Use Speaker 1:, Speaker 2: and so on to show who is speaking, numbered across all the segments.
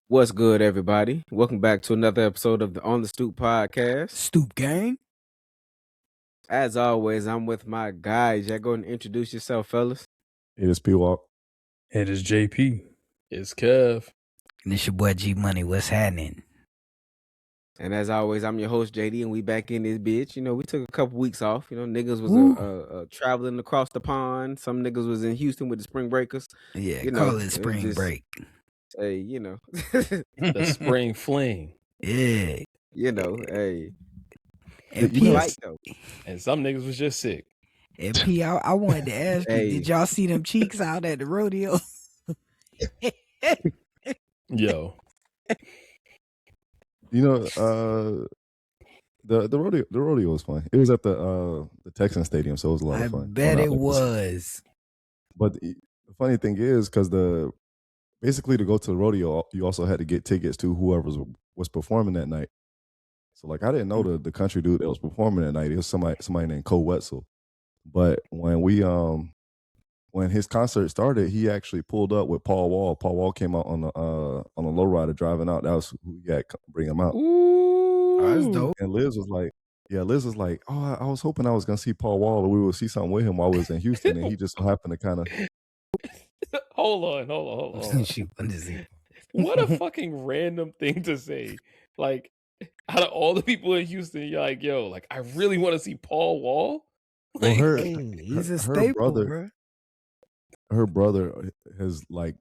Speaker 1: What's good, everybody? Welcome back to another episode of the On the Stoop podcast.
Speaker 2: Stoop Gang.
Speaker 1: As always, I'm with my guys. Y'all go and introduce yourself, fellas.
Speaker 3: It is P-Walk.
Speaker 4: It is JP.
Speaker 5: It's Kev.
Speaker 2: And it's your boy G Money. What's happening?
Speaker 1: And as always, I'm your host, JD, and we back in this bitch. You know, we took a couple weeks off. You know, niggas was traveling across the pond. Some niggas was in Houston with the spring breakers.
Speaker 2: Yeah,
Speaker 1: You
Speaker 2: call
Speaker 1: know,
Speaker 2: it spring
Speaker 1: just-
Speaker 2: break.
Speaker 1: Hey, you know.
Speaker 5: The spring fling.
Speaker 2: Yeah.
Speaker 1: You know, hey.
Speaker 2: And
Speaker 1: You
Speaker 2: P,
Speaker 1: like though.
Speaker 5: And some niggas was just sick.
Speaker 2: and P, I wanted to ask
Speaker 1: Hey.
Speaker 2: you, did y'all see them cheeks out at the rodeo?
Speaker 5: Yo.
Speaker 3: You know, the rodeo was fun. It was at the Texan Stadium, so it was a lot
Speaker 2: I
Speaker 3: of fun.
Speaker 2: bet it was.
Speaker 3: But the funny thing is, because basically to go to the rodeo, you also had to get tickets to whoever was performing that night. So like I didn't know the country dude that was performing that night. It was somebody named Cole Wetzel. But when when his concert started, he actually pulled up with Paul Wall. Paul Wall came out on a lowrider driving out. That was who he had bring him out.
Speaker 5: Ooh.
Speaker 2: Oh, that's dope.
Speaker 3: And Liz was like, oh, I was hoping I was gonna see Paul Wall, or we would see something with him while we was in Houston, and he just so happened to kind of.
Speaker 5: Hold on.
Speaker 2: Shoot, let me see.
Speaker 5: What a fucking random thing to say. Like, out of all the people in Houston, you're like, yo, like, I really want to see Paul Wall.
Speaker 3: Well,
Speaker 5: Like,
Speaker 3: her,
Speaker 2: He's a
Speaker 3: her
Speaker 2: staple,
Speaker 3: brother,
Speaker 2: bro.
Speaker 3: her brother has like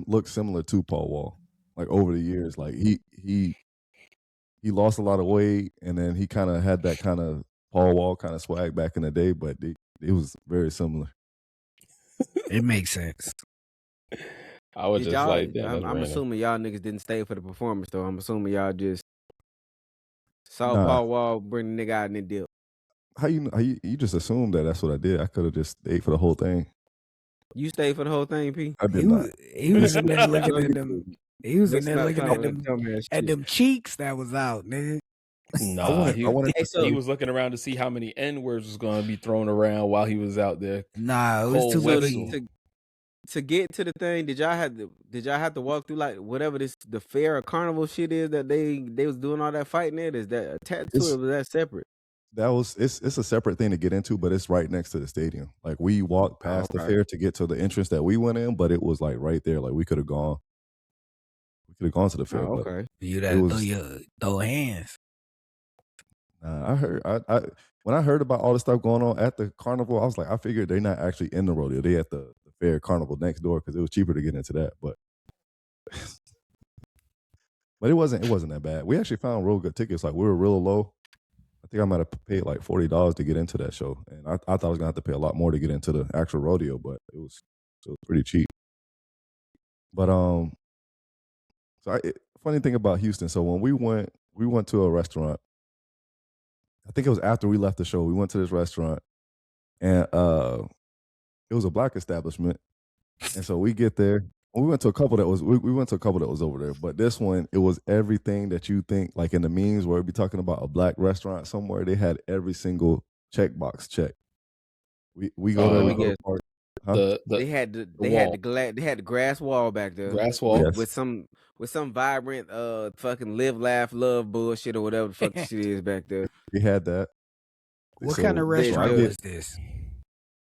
Speaker 3: looked similar to Paul Wall, like over the years. Like he lost a lot of weight, and then he kind of had that kind of Paul Wall kind of swag back in the day, but it was very similar.
Speaker 2: It makes sense.
Speaker 5: I was
Speaker 1: Did
Speaker 5: just
Speaker 1: y'all,
Speaker 5: like, damn,
Speaker 1: I'm
Speaker 5: that's random.
Speaker 1: assuming y'all niggas didn't stay for the performance, though. I'm assuming y'all just saw
Speaker 3: Nah.
Speaker 1: Paul Wall bring the nigga out and then dip.
Speaker 3: How you just assumed that's what I did? I could have just stayed for the whole thing.
Speaker 1: You stayed for the whole thing, P?
Speaker 3: I did
Speaker 2: He
Speaker 3: not.
Speaker 2: was, he was in there looking at them. He was in there looking at them
Speaker 1: At
Speaker 2: them cheeks that was out, nigga.
Speaker 5: Nah,
Speaker 3: I wanted
Speaker 1: Hey, so
Speaker 5: he was looking around to see how many N-words was going to be thrown around while he was out there.
Speaker 2: Nah, it was
Speaker 5: Cole
Speaker 2: too
Speaker 5: Wetzel.
Speaker 2: many.
Speaker 1: to get to the thing, did y'all have to walk through like whatever the fair or carnival shit is that they was doing all that fighting at? Is that attached to it, or was that separate?
Speaker 3: It's a separate thing to get into, but it's right next to the stadium. Like we walked past the
Speaker 1: okay.
Speaker 3: fair to get to the entrance that we went in, but it was like right there. Like we could have gone to the fair.
Speaker 1: Oh,
Speaker 3: but
Speaker 1: okay.
Speaker 2: You
Speaker 3: It
Speaker 2: that
Speaker 3: was-
Speaker 2: throw hands.
Speaker 3: I heard when I heard about all the stuff going on at the carnival, I was like, I figured they're not actually in the rodeo. They at the fair carnival next door because it was cheaper to get into that. But but it wasn't that bad. We actually found real good tickets. Like we were real low. I think I might have paid like $40 to get into that show, and I thought I was gonna have to pay a lot more to get into the actual rodeo, but it was pretty cheap. But funny thing about Houston. So when we went to a restaurant. I think it was after we left the show. We went to this restaurant, and it was a black establishment. And so we get there. We went to a couple that was over there, but this one, it was everything that you think, like in the memes where it'd be talking about a black restaurant somewhere. They had every single checkbox checked. We go there.
Speaker 1: let
Speaker 3: We
Speaker 1: me
Speaker 3: go to
Speaker 1: guess.
Speaker 3: park. Huh?
Speaker 1: They had
Speaker 5: wall.
Speaker 1: they had the grass wall back there
Speaker 5: Grass wall.
Speaker 3: Yes.
Speaker 1: with some vibrant fucking live, laugh, love bullshit or whatever the fuck the shit is back there.
Speaker 3: We had that.
Speaker 2: What
Speaker 3: So-
Speaker 2: kind of
Speaker 1: so
Speaker 2: restaurant
Speaker 1: I
Speaker 2: was this?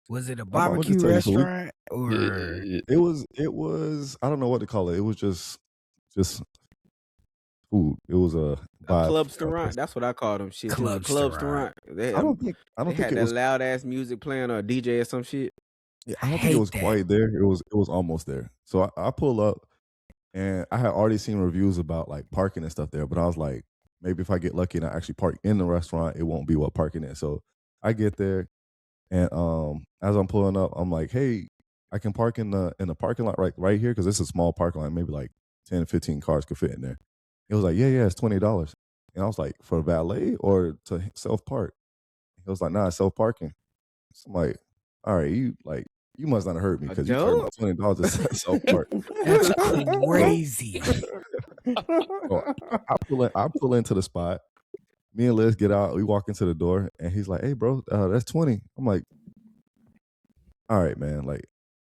Speaker 2: Was it a
Speaker 3: I'm gonna
Speaker 2: barbecue
Speaker 3: tell you, so we-
Speaker 2: restaurant or
Speaker 3: It was I don't know what to call it. It was just food. It was a
Speaker 1: club restaurant? That's what I call them shit.
Speaker 2: Club
Speaker 1: Club
Speaker 2: restaurant.
Speaker 1: restaurant.
Speaker 3: I don't think
Speaker 1: had
Speaker 3: it
Speaker 1: that
Speaker 3: was.
Speaker 1: loud ass music playing or a DJ or some shit.
Speaker 3: Yeah,
Speaker 2: I
Speaker 3: I don't think
Speaker 2: hate
Speaker 3: it was
Speaker 2: that.
Speaker 3: quite there. It was almost there. So I pull up, and I had already seen reviews about like parking and stuff there. But I was like, maybe if I get lucky and I actually park in the restaurant, it won't be what parking is. So I get there, and as I'm pulling up, I'm like, hey, I can park in the parking lot right here because it's a small parking lot. Maybe like 10, 15 cars could fit in there. It was like, yeah, it's $20. And I was like, for valet or to self park? He was like, nah, it's self parking. So I'm like, all right, you like You must not have heard me
Speaker 1: A
Speaker 3: because you charged me
Speaker 1: joke?
Speaker 3: $20 to South Park.
Speaker 2: That's crazy.
Speaker 3: So I pull into the spot. Me and Liz get out. We walk into the door, and he's like, "Hey, bro, that's 20." I'm like, "All right, man. Like,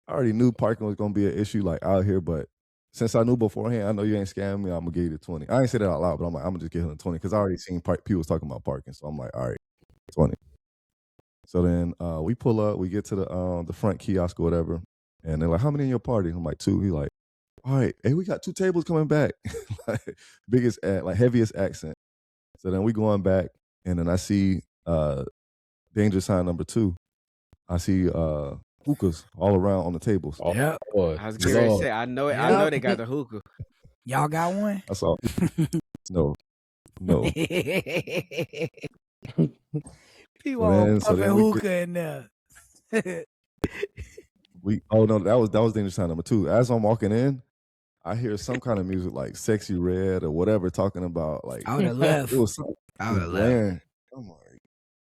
Speaker 3: I already knew parking was gonna be an issue, like out here, but since I knew beforehand, I know you ain't scamming me. I'm gonna give you the 20." I ain't say that out loud, but I'm like, I'm gonna just give him the 20 because I already seen people was talking about parking. So I'm like, all right, 20. So then we pull up. We get to the front kiosk or whatever, and they're like, "How many in your party?" I'm like, 2. He's like, "All right, hey, we got 2 tables coming back." Like, biggest, like heaviest accent. So then we going back, and then I see danger sign number 2. I see hookahs all around on the tables.
Speaker 5: Oh,
Speaker 2: Yep.
Speaker 5: boy.
Speaker 1: I was gonna say, I know it. I know
Speaker 2: Yep.
Speaker 1: they got the hookah.
Speaker 2: Y'all got one?
Speaker 3: I saw. No.
Speaker 2: People
Speaker 3: Man, so
Speaker 2: puffing
Speaker 3: then we
Speaker 2: hookah in there.
Speaker 3: Oh no, that was danger sign number 2. As I'm walking in, I hear some kind of music like Sexy Red or whatever talking about like
Speaker 2: I would have left.
Speaker 3: it was
Speaker 2: I would have left.
Speaker 3: blaring. I'm like,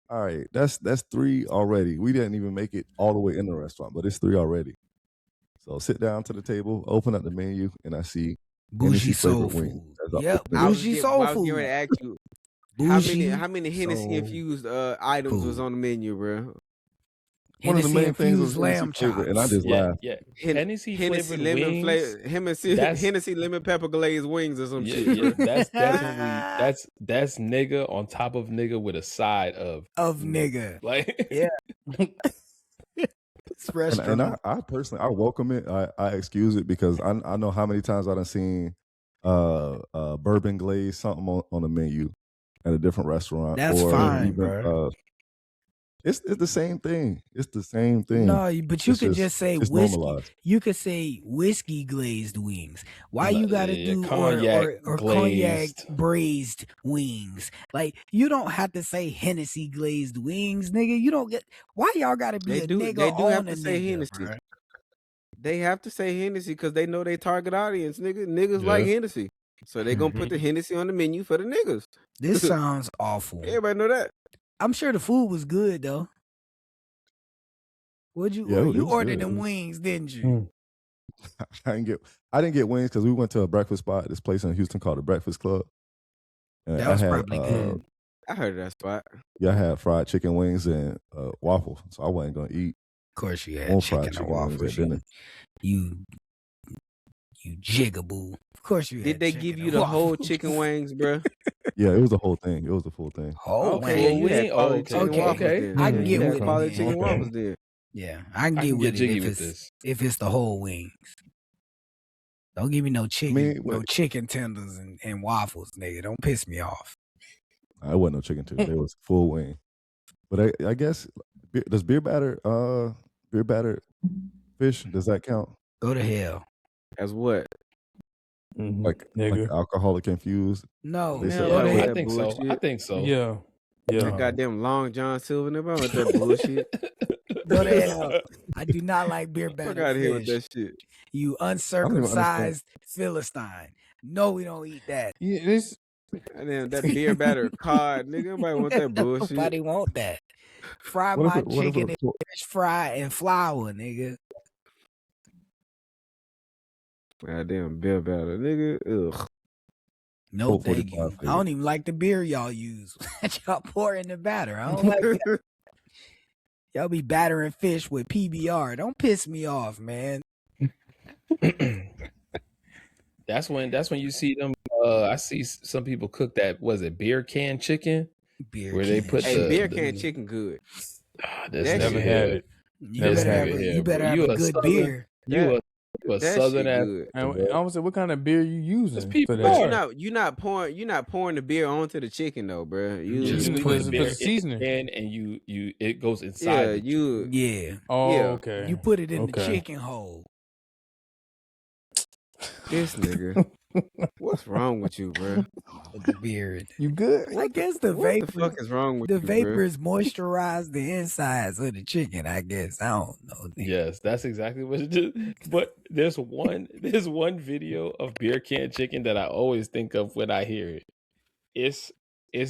Speaker 3: all right, that's 3 already. We didn't even make it all the way in the restaurant, but it's 3 already. So sit down to the table, open up the menu, and I see
Speaker 2: Bougie
Speaker 3: Hennessy
Speaker 2: soul
Speaker 3: flavored wings.
Speaker 2: food.
Speaker 3: That's all.
Speaker 2: Yep.
Speaker 1: I was
Speaker 2: Bougie
Speaker 1: getting
Speaker 2: soul
Speaker 1: I was getting
Speaker 2: food.
Speaker 1: ready to ask you
Speaker 2: Bougie
Speaker 1: how many Hennessy
Speaker 2: soul
Speaker 1: infused items was
Speaker 2: food.
Speaker 1: on the menu, bro.
Speaker 3: One of the
Speaker 2: Hennessy
Speaker 3: main things was
Speaker 2: infused lamb
Speaker 3: Hennessy flavor, and I
Speaker 2: chops.
Speaker 3: just
Speaker 5: Yeah,
Speaker 3: laughed.
Speaker 5: yeah.
Speaker 1: Hennessy
Speaker 5: flavored
Speaker 1: lemon
Speaker 5: wings.
Speaker 1: flavor,
Speaker 5: That's
Speaker 1: Hennessy lemon pepper glazed wings or some
Speaker 5: yeah,
Speaker 1: shit,
Speaker 5: yeah.
Speaker 1: bro.
Speaker 5: That's definitely that's nigga on top of nigga with a side of
Speaker 2: Of nigga.
Speaker 5: like
Speaker 2: Yeah. It's
Speaker 3: And
Speaker 2: restaurant.
Speaker 3: I personally I welcome it. I excuse it because I know how many times I done seen bourbon glaze something on the menu at a different restaurant.
Speaker 2: That's
Speaker 3: or
Speaker 2: fine,
Speaker 3: even
Speaker 2: bro.
Speaker 3: it's the same thing. It's the same thing.
Speaker 2: No, but you
Speaker 3: It's
Speaker 2: could just say
Speaker 3: it's
Speaker 2: whiskey.
Speaker 3: normalized.
Speaker 2: You could say whiskey glazed wings. Why you gotta do
Speaker 5: cognac
Speaker 2: or cognac braised wings? Like you don't have to say Hennessy glazed wings, nigga. You don't get why y'all gotta be
Speaker 1: They
Speaker 2: a
Speaker 1: do
Speaker 2: nigga
Speaker 1: have
Speaker 2: on
Speaker 1: to
Speaker 2: a
Speaker 1: say
Speaker 2: nigga,
Speaker 1: Hennessy.
Speaker 2: bro.
Speaker 1: They have to say Hennessy because they know they target audience, nigga. Niggas like
Speaker 5: Yeah.
Speaker 1: Hennessy. So they gonna put the Hennessy on the menu for the niggas.
Speaker 2: This sounds awful.
Speaker 1: Everybody know that.
Speaker 2: I'm sure the food was good though. What'd you
Speaker 3: Yeah, it
Speaker 2: you
Speaker 3: was
Speaker 2: ordered
Speaker 3: good.
Speaker 2: them wings, didn't you?
Speaker 3: I didn't get wings because we went to a breakfast spot, this place in Houston called the Breakfast Club. And
Speaker 2: That
Speaker 3: I
Speaker 2: was
Speaker 3: had
Speaker 2: probably good.
Speaker 1: I heard of that spot.
Speaker 3: I had fried chicken wings and waffles, so I wasn't gonna eat
Speaker 2: Of course you had
Speaker 3: more fried
Speaker 2: chicken and
Speaker 3: chicken wings
Speaker 2: waffles.
Speaker 3: at dinner.
Speaker 2: You jigaboo. Of course you
Speaker 1: Did
Speaker 2: had
Speaker 1: they
Speaker 2: chicken
Speaker 1: give you
Speaker 2: and
Speaker 1: the whole
Speaker 2: waffles.
Speaker 1: chicken wings, bro?
Speaker 3: Yeah, it was the whole thing. It was the full thing.
Speaker 2: Oh,
Speaker 1: Okay, yeah,
Speaker 2: man.
Speaker 1: you had
Speaker 5: wing?
Speaker 1: quality
Speaker 5: Oh,
Speaker 1: chicken
Speaker 2: okay.
Speaker 1: waffles
Speaker 5: Okay.
Speaker 1: then.
Speaker 2: I can
Speaker 1: You
Speaker 2: get
Speaker 1: had
Speaker 2: with it
Speaker 1: quality
Speaker 2: then.
Speaker 1: chicken
Speaker 5: Okay.
Speaker 1: waffles then.
Speaker 2: Yeah, I can
Speaker 5: I
Speaker 2: get
Speaker 5: can
Speaker 2: with
Speaker 5: get
Speaker 2: it
Speaker 5: jiggy
Speaker 2: if
Speaker 5: with
Speaker 2: it's
Speaker 5: this.
Speaker 2: if it's the whole wings. Don't give me no chicken,
Speaker 3: mean,
Speaker 2: no
Speaker 3: what-
Speaker 2: chicken tenders and waffles, nigga. Don't piss me off.
Speaker 3: I wasn't no chicken tender. It was full wing. But I guess does beer batter fish, does that count?
Speaker 2: Go to hell.
Speaker 1: As what?
Speaker 3: Like
Speaker 4: Nigga.
Speaker 3: alcoholic infused?
Speaker 2: No,
Speaker 3: They
Speaker 1: Man,
Speaker 3: said
Speaker 2: go
Speaker 1: fuck
Speaker 2: to
Speaker 1: all
Speaker 2: hell.
Speaker 5: I
Speaker 1: that
Speaker 5: think so. I
Speaker 1: bullshit.
Speaker 5: think so.
Speaker 4: Yeah.
Speaker 1: That
Speaker 4: Yeah.
Speaker 1: goddamn Long John Silver nigga with that bullshit.
Speaker 2: Go to hell. I do not like beer
Speaker 1: Fuck
Speaker 2: batter
Speaker 1: out of here with
Speaker 2: fish.
Speaker 1: that shit.
Speaker 2: You
Speaker 3: I don't even understand.
Speaker 2: uncircumcised Philistine. No, we don't eat that.
Speaker 4: Yeah, this
Speaker 1: Goddamn, that beer batter cod, nigga. Nobody want that bullshit.
Speaker 2: Nobody want that. Fry
Speaker 3: What if
Speaker 2: my
Speaker 3: it- what if
Speaker 2: chicken
Speaker 3: it-
Speaker 2: in fish fry and flour, nigga.
Speaker 1: Goddamn beer batter, nigga. Ugh.
Speaker 2: No,
Speaker 3: Coke
Speaker 2: thank
Speaker 3: 45
Speaker 2: you. I
Speaker 3: flavor.
Speaker 2: don't even like the beer y'all use. Y'all pour in the batter. I don't like that. Y'all be battering fish with PBR. Don't piss me off, man.
Speaker 5: That's when you see them. I see some people cook that. Was it beer can chicken?
Speaker 2: Beer
Speaker 5: Where they
Speaker 2: can
Speaker 5: put
Speaker 1: Hey,
Speaker 2: chicken.
Speaker 1: beer can chicken good.
Speaker 5: This
Speaker 1: That
Speaker 5: never
Speaker 1: shit
Speaker 5: had
Speaker 1: good.
Speaker 5: it.
Speaker 2: You
Speaker 5: Never
Speaker 2: better
Speaker 5: had
Speaker 2: have
Speaker 5: it
Speaker 2: a,
Speaker 5: here,
Speaker 2: you better
Speaker 5: bro.
Speaker 2: have
Speaker 5: You
Speaker 2: a
Speaker 5: a
Speaker 2: good
Speaker 5: Southern-
Speaker 2: beer.
Speaker 5: You a
Speaker 1: That
Speaker 5: southern
Speaker 1: shit
Speaker 5: ass.
Speaker 1: good.
Speaker 4: and I was like, what kind of beer you using
Speaker 5: people
Speaker 4: for
Speaker 1: But
Speaker 4: that?
Speaker 1: you're not pouring the beer onto the chicken though, bro.
Speaker 5: You
Speaker 1: You
Speaker 5: just
Speaker 4: Mm,
Speaker 5: put
Speaker 4: it's
Speaker 5: beer
Speaker 4: a seasoning.
Speaker 5: in and you it goes inside.
Speaker 1: yeah,
Speaker 5: the
Speaker 1: you
Speaker 2: Yeah.
Speaker 4: Oh,
Speaker 1: Yeah.
Speaker 4: okay.
Speaker 2: You put it in the
Speaker 4: Okay.
Speaker 2: chicken hole.
Speaker 1: this nigga. What's wrong with you, bro?
Speaker 2: With the beer in it.
Speaker 4: You good?
Speaker 1: What
Speaker 2: I guess the
Speaker 1: What the
Speaker 2: vapor
Speaker 1: fuck is wrong with
Speaker 2: the
Speaker 1: you, bro?
Speaker 2: vapors moisturize the insides of the chicken, I guess. I don't know. nigga.
Speaker 5: Yes, that's exactly what it is. But there's one video of beer can chicken that I always think of when I hear it. It's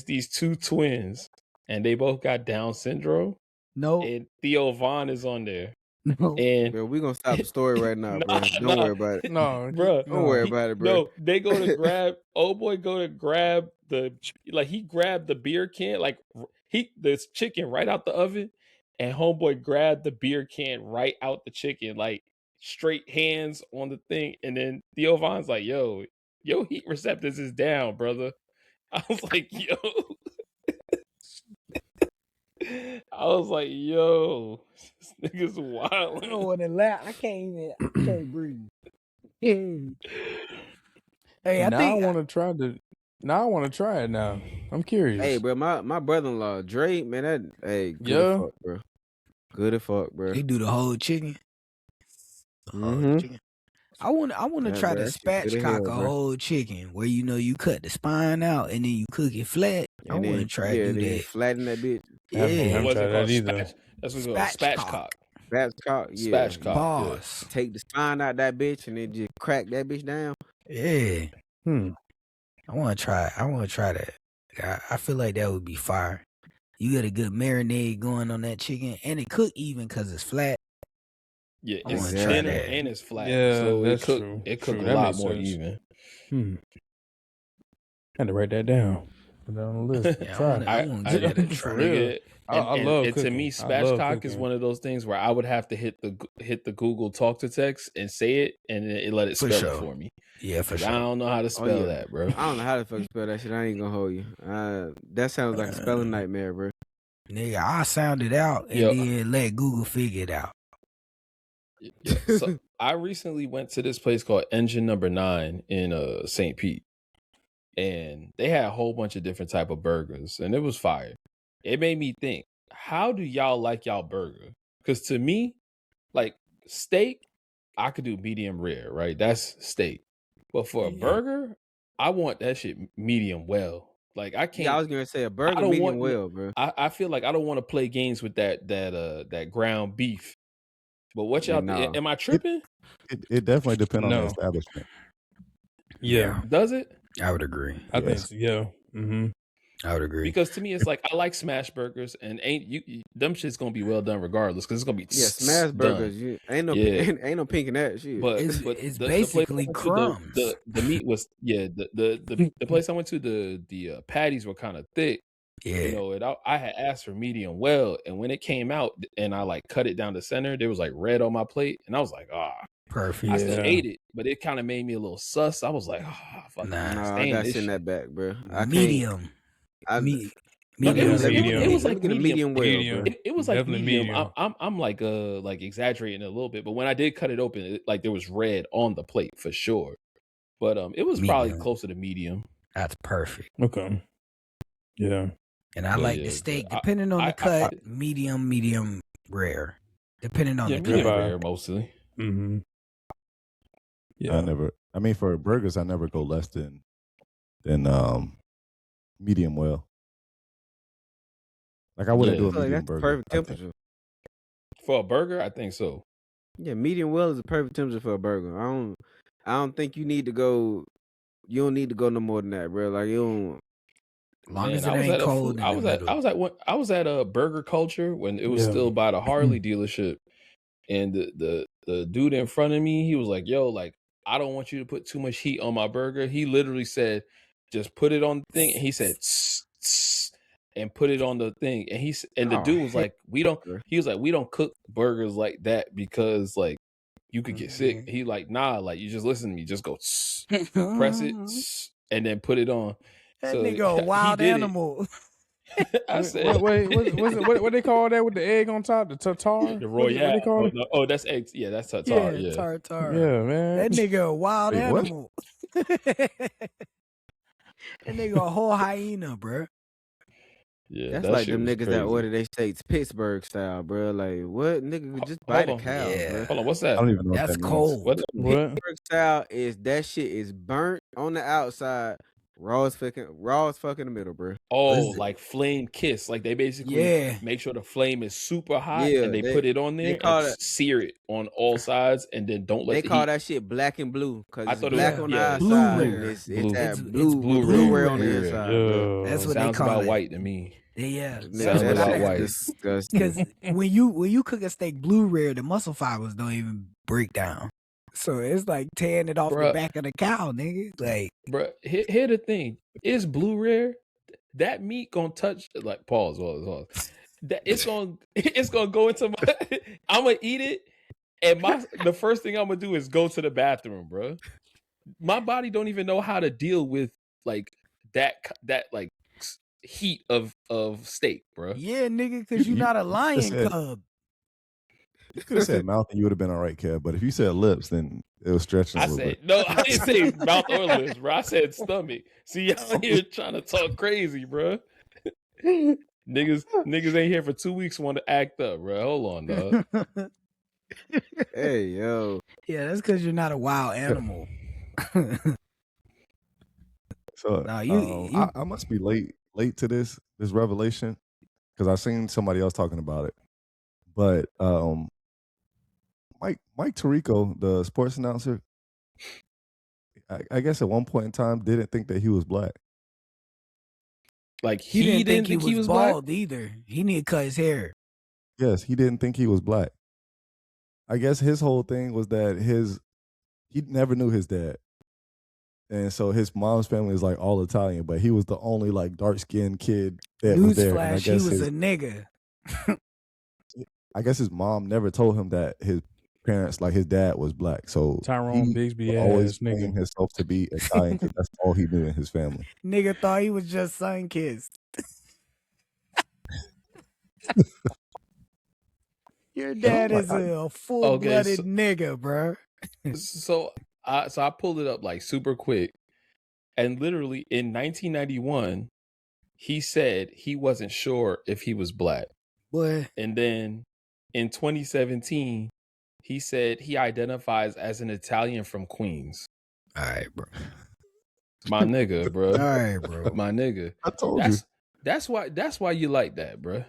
Speaker 5: these two twins and they both got Down syndrome.
Speaker 2: No.
Speaker 5: And Theo Vaughn is on there.
Speaker 2: No.
Speaker 5: And
Speaker 1: Bro, we gonna stop the story right now, bro. Don't
Speaker 5: nah.
Speaker 1: worry about it.
Speaker 4: No,
Speaker 5: Bruh,
Speaker 1: Don't worry
Speaker 4: no.
Speaker 1: about it, bro.
Speaker 5: No, they go to grab. Oh boy, go to grab he grabbed the beer can, this chicken right out the oven, and homeboy grabbed the beer can right out the chicken, like straight hands on the thing, and then Theo Von's like, "Yo, heat receptors is down, brother." I was like, "Yo." I was like, "Yo, this nigga's wild."
Speaker 2: I don't want to laugh. I can't breathe. Hey, I
Speaker 4: Now
Speaker 2: think
Speaker 4: I want to try Now I want to try it. Now I'm curious.
Speaker 1: Hey, bro, my brother-in-law Dre, man, good
Speaker 4: Yeah.
Speaker 1: as fuck, bro. Good as fuck, bro.
Speaker 2: they do the whole chicken. The whole
Speaker 1: Mhm.
Speaker 2: chicken. I want to
Speaker 1: Yeah,
Speaker 2: try
Speaker 1: bro,
Speaker 2: to
Speaker 1: that shit good as
Speaker 2: spatchcock
Speaker 1: hell,
Speaker 2: a
Speaker 1: bro.
Speaker 2: whole chicken where you cut the spine out and then you cook it flat. I
Speaker 1: And
Speaker 2: want to
Speaker 1: then
Speaker 2: try to do
Speaker 1: then you
Speaker 2: that.
Speaker 1: flatten that bitch.
Speaker 4: haven't
Speaker 5: What's
Speaker 4: tried
Speaker 5: it called?
Speaker 4: that either.
Speaker 5: That's what it's called. Spatchcock.
Speaker 1: Spatchcock, yeah.
Speaker 5: Spatchcock. Yeah.
Speaker 2: Boss.
Speaker 1: Take the spine out that bitch and then just crack that bitch down.
Speaker 2: Yeah.
Speaker 4: Hmm.
Speaker 2: I want to try that. I feel like that would be fire. You get a good marinade going on that chicken and it cook even because it's flat.
Speaker 5: Yeah,
Speaker 2: I
Speaker 5: it's
Speaker 2: wanna try
Speaker 5: thinner
Speaker 2: that.
Speaker 5: and it's flat.
Speaker 4: Yeah,
Speaker 5: so
Speaker 4: that's
Speaker 5: it cook
Speaker 4: true.
Speaker 5: it cook
Speaker 4: True,
Speaker 5: a
Speaker 4: that
Speaker 5: lot
Speaker 4: makes
Speaker 5: more
Speaker 4: sense.
Speaker 5: even.
Speaker 4: Had to write that down. Put that on the list.
Speaker 2: Yeah,
Speaker 4: Try.
Speaker 2: I wanna give it a try.
Speaker 4: For real.
Speaker 5: Nigga,
Speaker 4: I love
Speaker 5: and to
Speaker 4: cooking.
Speaker 5: me,
Speaker 4: I love
Speaker 5: spatchcock is
Speaker 4: cooking.
Speaker 5: one of those things where I would have to hit the Google talk to text and say it, and it let it
Speaker 2: For
Speaker 5: spell
Speaker 2: sure.
Speaker 5: it for me.
Speaker 2: Yeah, for
Speaker 5: 'Cause
Speaker 2: sure.
Speaker 5: I don't know how to spell
Speaker 1: yeah.
Speaker 5: that, bro.
Speaker 1: I don't know how to fucking spell that shit. I ain't gonna hold you. That sounds like a spelling nightmare, bro.
Speaker 2: Nigga, I sound it out and
Speaker 5: Yo.
Speaker 2: then let Google figure it out.
Speaker 5: Yeah. So I recently went to this place called Engine Number 9 in St. Pete, and they had a whole bunch of different type of burgers, and it was fire. It made me think, how do y'all like y'all burger? Because to me, like steak, I could do medium rare, right? That's steak. But for a
Speaker 2: Yeah.
Speaker 5: burger, I want that shit medium well. Like I can't.
Speaker 1: Yeah, I was gonna say a burger
Speaker 5: don't
Speaker 1: medium
Speaker 5: want-
Speaker 1: well, bro.
Speaker 5: I feel like I don't want to play games with that ground beef. But what
Speaker 1: Yeah,
Speaker 5: y'all?
Speaker 1: nah.
Speaker 5: Am I tripping?
Speaker 3: It definitely depends on the
Speaker 4: No.
Speaker 3: establishment.
Speaker 4: Yeah,
Speaker 5: Does it?
Speaker 2: I would agree.
Speaker 4: I think
Speaker 3: Yes.
Speaker 4: so. Yeah. Mm-hmm.
Speaker 2: I would agree.
Speaker 5: Because to me, it's like I like smash burgers, and them shit's gonna be well done regardless, because it's gonna be
Speaker 1: Yeah, smash
Speaker 5: done.
Speaker 1: burgers. Ain't no
Speaker 5: Yeah.
Speaker 1: ain't no pink in that shit.
Speaker 5: But
Speaker 2: It's
Speaker 5: the
Speaker 2: basically
Speaker 5: place I went to,
Speaker 2: crumbs.
Speaker 5: The meat was the place I went to, the patties were kind of thick.
Speaker 2: Yeah.
Speaker 5: You know, I had asked for medium well, and when it came out and I like cut it down the center, there was like red on my plate, and I was like,
Speaker 2: Perfect.
Speaker 5: I still
Speaker 4: Yeah.
Speaker 5: ate it, but it kind of made me a little sus. I was like, fuck,
Speaker 2: Nah.
Speaker 1: Nah, I
Speaker 5: stand
Speaker 1: gotta
Speaker 5: this
Speaker 1: send
Speaker 5: shit.
Speaker 1: that back, bro. I can't.
Speaker 2: Medium.
Speaker 1: I,
Speaker 2: Me-
Speaker 5: No,
Speaker 2: medium.
Speaker 5: it was
Speaker 1: let me
Speaker 5: like
Speaker 1: get a medium well,
Speaker 4: medium.
Speaker 1: bro.
Speaker 5: It was like
Speaker 4: Definitely
Speaker 5: medium.
Speaker 4: medium.
Speaker 5: I'm like exaggerating a little bit, but when I did cut it open, like there was red on the plate for sure. But it was probably
Speaker 2: Medium.
Speaker 5: closer to medium.
Speaker 2: That's perfect.
Speaker 4: Okay. Yeah.
Speaker 2: And I
Speaker 5: But
Speaker 2: like
Speaker 5: yeah,
Speaker 2: the steak,
Speaker 5: I-
Speaker 2: depending on
Speaker 5: I-
Speaker 2: the cut, medium rare. Depending on
Speaker 5: Yeah,
Speaker 2: the
Speaker 5: medium
Speaker 2: cut.
Speaker 5: rare mostly.
Speaker 4: Mm-hmm. Yeah.
Speaker 3: I mean, for burgers, I never go less than medium well. Like I wouldn't
Speaker 5: Yeah.
Speaker 3: do
Speaker 1: I
Speaker 3: a
Speaker 1: feel like
Speaker 3: medium
Speaker 1: that's the
Speaker 3: burger.
Speaker 1: perfect
Speaker 3: I think.
Speaker 1: temperature.
Speaker 5: For a burger, I think so.
Speaker 1: Yeah, medium well is the perfect temperature for a burger. I don't think you need to go. You don't need to go no more than that, bro. Like you don't.
Speaker 2: Long
Speaker 5: Man,
Speaker 2: as it
Speaker 5: I was
Speaker 2: ain't
Speaker 5: at a
Speaker 2: cold
Speaker 5: food-
Speaker 2: in
Speaker 5: I
Speaker 2: the
Speaker 5: was at
Speaker 2: middle.
Speaker 5: I was at a Burger Culture when it was
Speaker 4: Yeah.
Speaker 5: still by the Harley dealership, and the dude in front of me, he was like, "Yo, like I don't want you to put too much heat on my burger." He literally said, "Just put it on the thing," and he said, "Tss, tss," and put it on the thing, and the
Speaker 1: Oh,
Speaker 5: dude was like, "We don't."
Speaker 1: bro.
Speaker 5: He was like, "We don't cook burgers like that because like you could get sick."
Speaker 2: Mhm.
Speaker 5: He like, "Nah, like you just listen to me, just go tss, press it, tss, and then put it on."
Speaker 2: That
Speaker 5: So,
Speaker 2: nigga a
Speaker 5: he
Speaker 2: wild
Speaker 5: did it.
Speaker 2: animal.
Speaker 5: I said,
Speaker 4: Wait, what they call that with the egg on top? The tartar?
Speaker 5: the
Speaker 4: What
Speaker 5: Royale.
Speaker 4: they call it?
Speaker 5: Oh, that's eggs. Yeah, that's tartar. Yeah.
Speaker 2: tartar.
Speaker 4: Yeah, man.
Speaker 2: That nigga a wild
Speaker 3: Wait, what?
Speaker 2: animal. That nigga a whole hyena, bro.
Speaker 5: Yeah,
Speaker 1: That's
Speaker 5: that
Speaker 1: like
Speaker 5: shit
Speaker 1: them
Speaker 5: was
Speaker 1: niggas that
Speaker 5: crazy.
Speaker 1: order they steaks Pittsburgh style, bro. Like what nigga could just
Speaker 5: Ho-
Speaker 1: bite a
Speaker 5: hold on.
Speaker 1: cow,
Speaker 2: Yeah.
Speaker 1: bro.
Speaker 5: Hold on, what's
Speaker 3: I
Speaker 5: that?
Speaker 3: don't even know
Speaker 2: That's
Speaker 3: what that
Speaker 2: cold.
Speaker 5: What?
Speaker 4: What?
Speaker 1: Pittsburgh style is that shit is burnt on the outside, raw as fuck in the middle, bro.
Speaker 5: Oh,
Speaker 2: What is it?
Speaker 5: like flame kiss. Like they basically
Speaker 2: Yeah.
Speaker 5: make sure the flame is super hot,
Speaker 1: Yeah,
Speaker 5: and they
Speaker 1: they-
Speaker 5: put it on
Speaker 1: they
Speaker 5: there
Speaker 1: call
Speaker 5: and
Speaker 1: it-
Speaker 5: sear it on all sides, and then don't let
Speaker 1: They
Speaker 5: the
Speaker 1: call
Speaker 5: heat.
Speaker 1: that shit black and blue because
Speaker 5: I
Speaker 1: it's
Speaker 5: thought it
Speaker 1: black
Speaker 2: was-
Speaker 1: on
Speaker 5: yeah,
Speaker 1: the
Speaker 2: blue
Speaker 1: outside.
Speaker 2: rare.
Speaker 1: It's
Speaker 5: Blue.
Speaker 1: that
Speaker 2: It's
Speaker 1: blue
Speaker 2: blue
Speaker 1: rare
Speaker 2: rare.
Speaker 1: on the
Speaker 5: Yeah.
Speaker 1: inside, bro.
Speaker 2: That's what they
Speaker 5: Sounds
Speaker 2: call
Speaker 5: about
Speaker 2: it.
Speaker 5: white to me.
Speaker 2: Yeah,
Speaker 1: Nigga,
Speaker 5: Sound
Speaker 2: that's
Speaker 5: a lot
Speaker 2: what
Speaker 5: white.
Speaker 1: disgusting.
Speaker 2: Because when you cook a steak blue rare, the muscle fibers don't even break down. So it's like tearing it off the
Speaker 5: Bruh.
Speaker 2: back of the cow, nigga. Like,
Speaker 5: Bro, here the thing. It's blue rare. That meat gonna touch like pause. That it's gonna go into my I'm gonna eat it, and the first thing I'm gonna do is go to the bathroom, bro. My body don't even know how to deal with like that like heat of steak, bro.
Speaker 2: yeah, nigga, because
Speaker 3: You-
Speaker 2: you're not a
Speaker 3: you
Speaker 2: lion
Speaker 3: said-
Speaker 2: cub.
Speaker 3: You could have said mouth and you would have been all right, Kev. But if you said lips, then it was stretching a
Speaker 5: I
Speaker 3: little
Speaker 5: said
Speaker 3: bit.
Speaker 5: no. I didn't say mouth or lips, bro. I said stomach. See, y'all here trying to talk crazy, bro. Niggas ain't here for 2 weeks. Want to act up, bro? Hold on, dog.
Speaker 1: Hey, yo.
Speaker 2: Yeah, that's because you're not a wild animal.
Speaker 3: So
Speaker 2: Nah, you-
Speaker 3: I must be late to this revelation because I seen somebody else talking about it. But Mike Tirico, the sports announcer, I guess at one point in time didn't think that he was black.
Speaker 5: Like
Speaker 2: he didn't think he was
Speaker 5: black?
Speaker 2: bald either. He need to cut his hair.
Speaker 3: Yes, he didn't think he was black. I guess his whole thing was that he never knew his dad. And so his mom's family is like all Italian, but he was the only like dark skinned kid that was there. And
Speaker 2: Newsflash, he was a nigga.
Speaker 3: I guess his mom never told him that his parents, like his dad, was black. So
Speaker 4: Tyrone
Speaker 3: he
Speaker 4: Bigsby
Speaker 3: would always
Speaker 4: ass nigga.
Speaker 3: claim himself to be Italian because that's all he knew in his family.
Speaker 2: Nigga thought he was just sun kissed. Your dad is a full-blooded nigga, bro.
Speaker 5: So I pulled it up like super quick, and literally in 1991, he said he wasn't sure if he was black.
Speaker 2: Boy,
Speaker 5: And then in 2017, he said he identifies as an Italian from Queens.
Speaker 2: all right, bro.
Speaker 5: My nigga, bro.
Speaker 2: All right, bro.
Speaker 5: My nigga.
Speaker 3: I told you.
Speaker 5: That's why you like that, bro.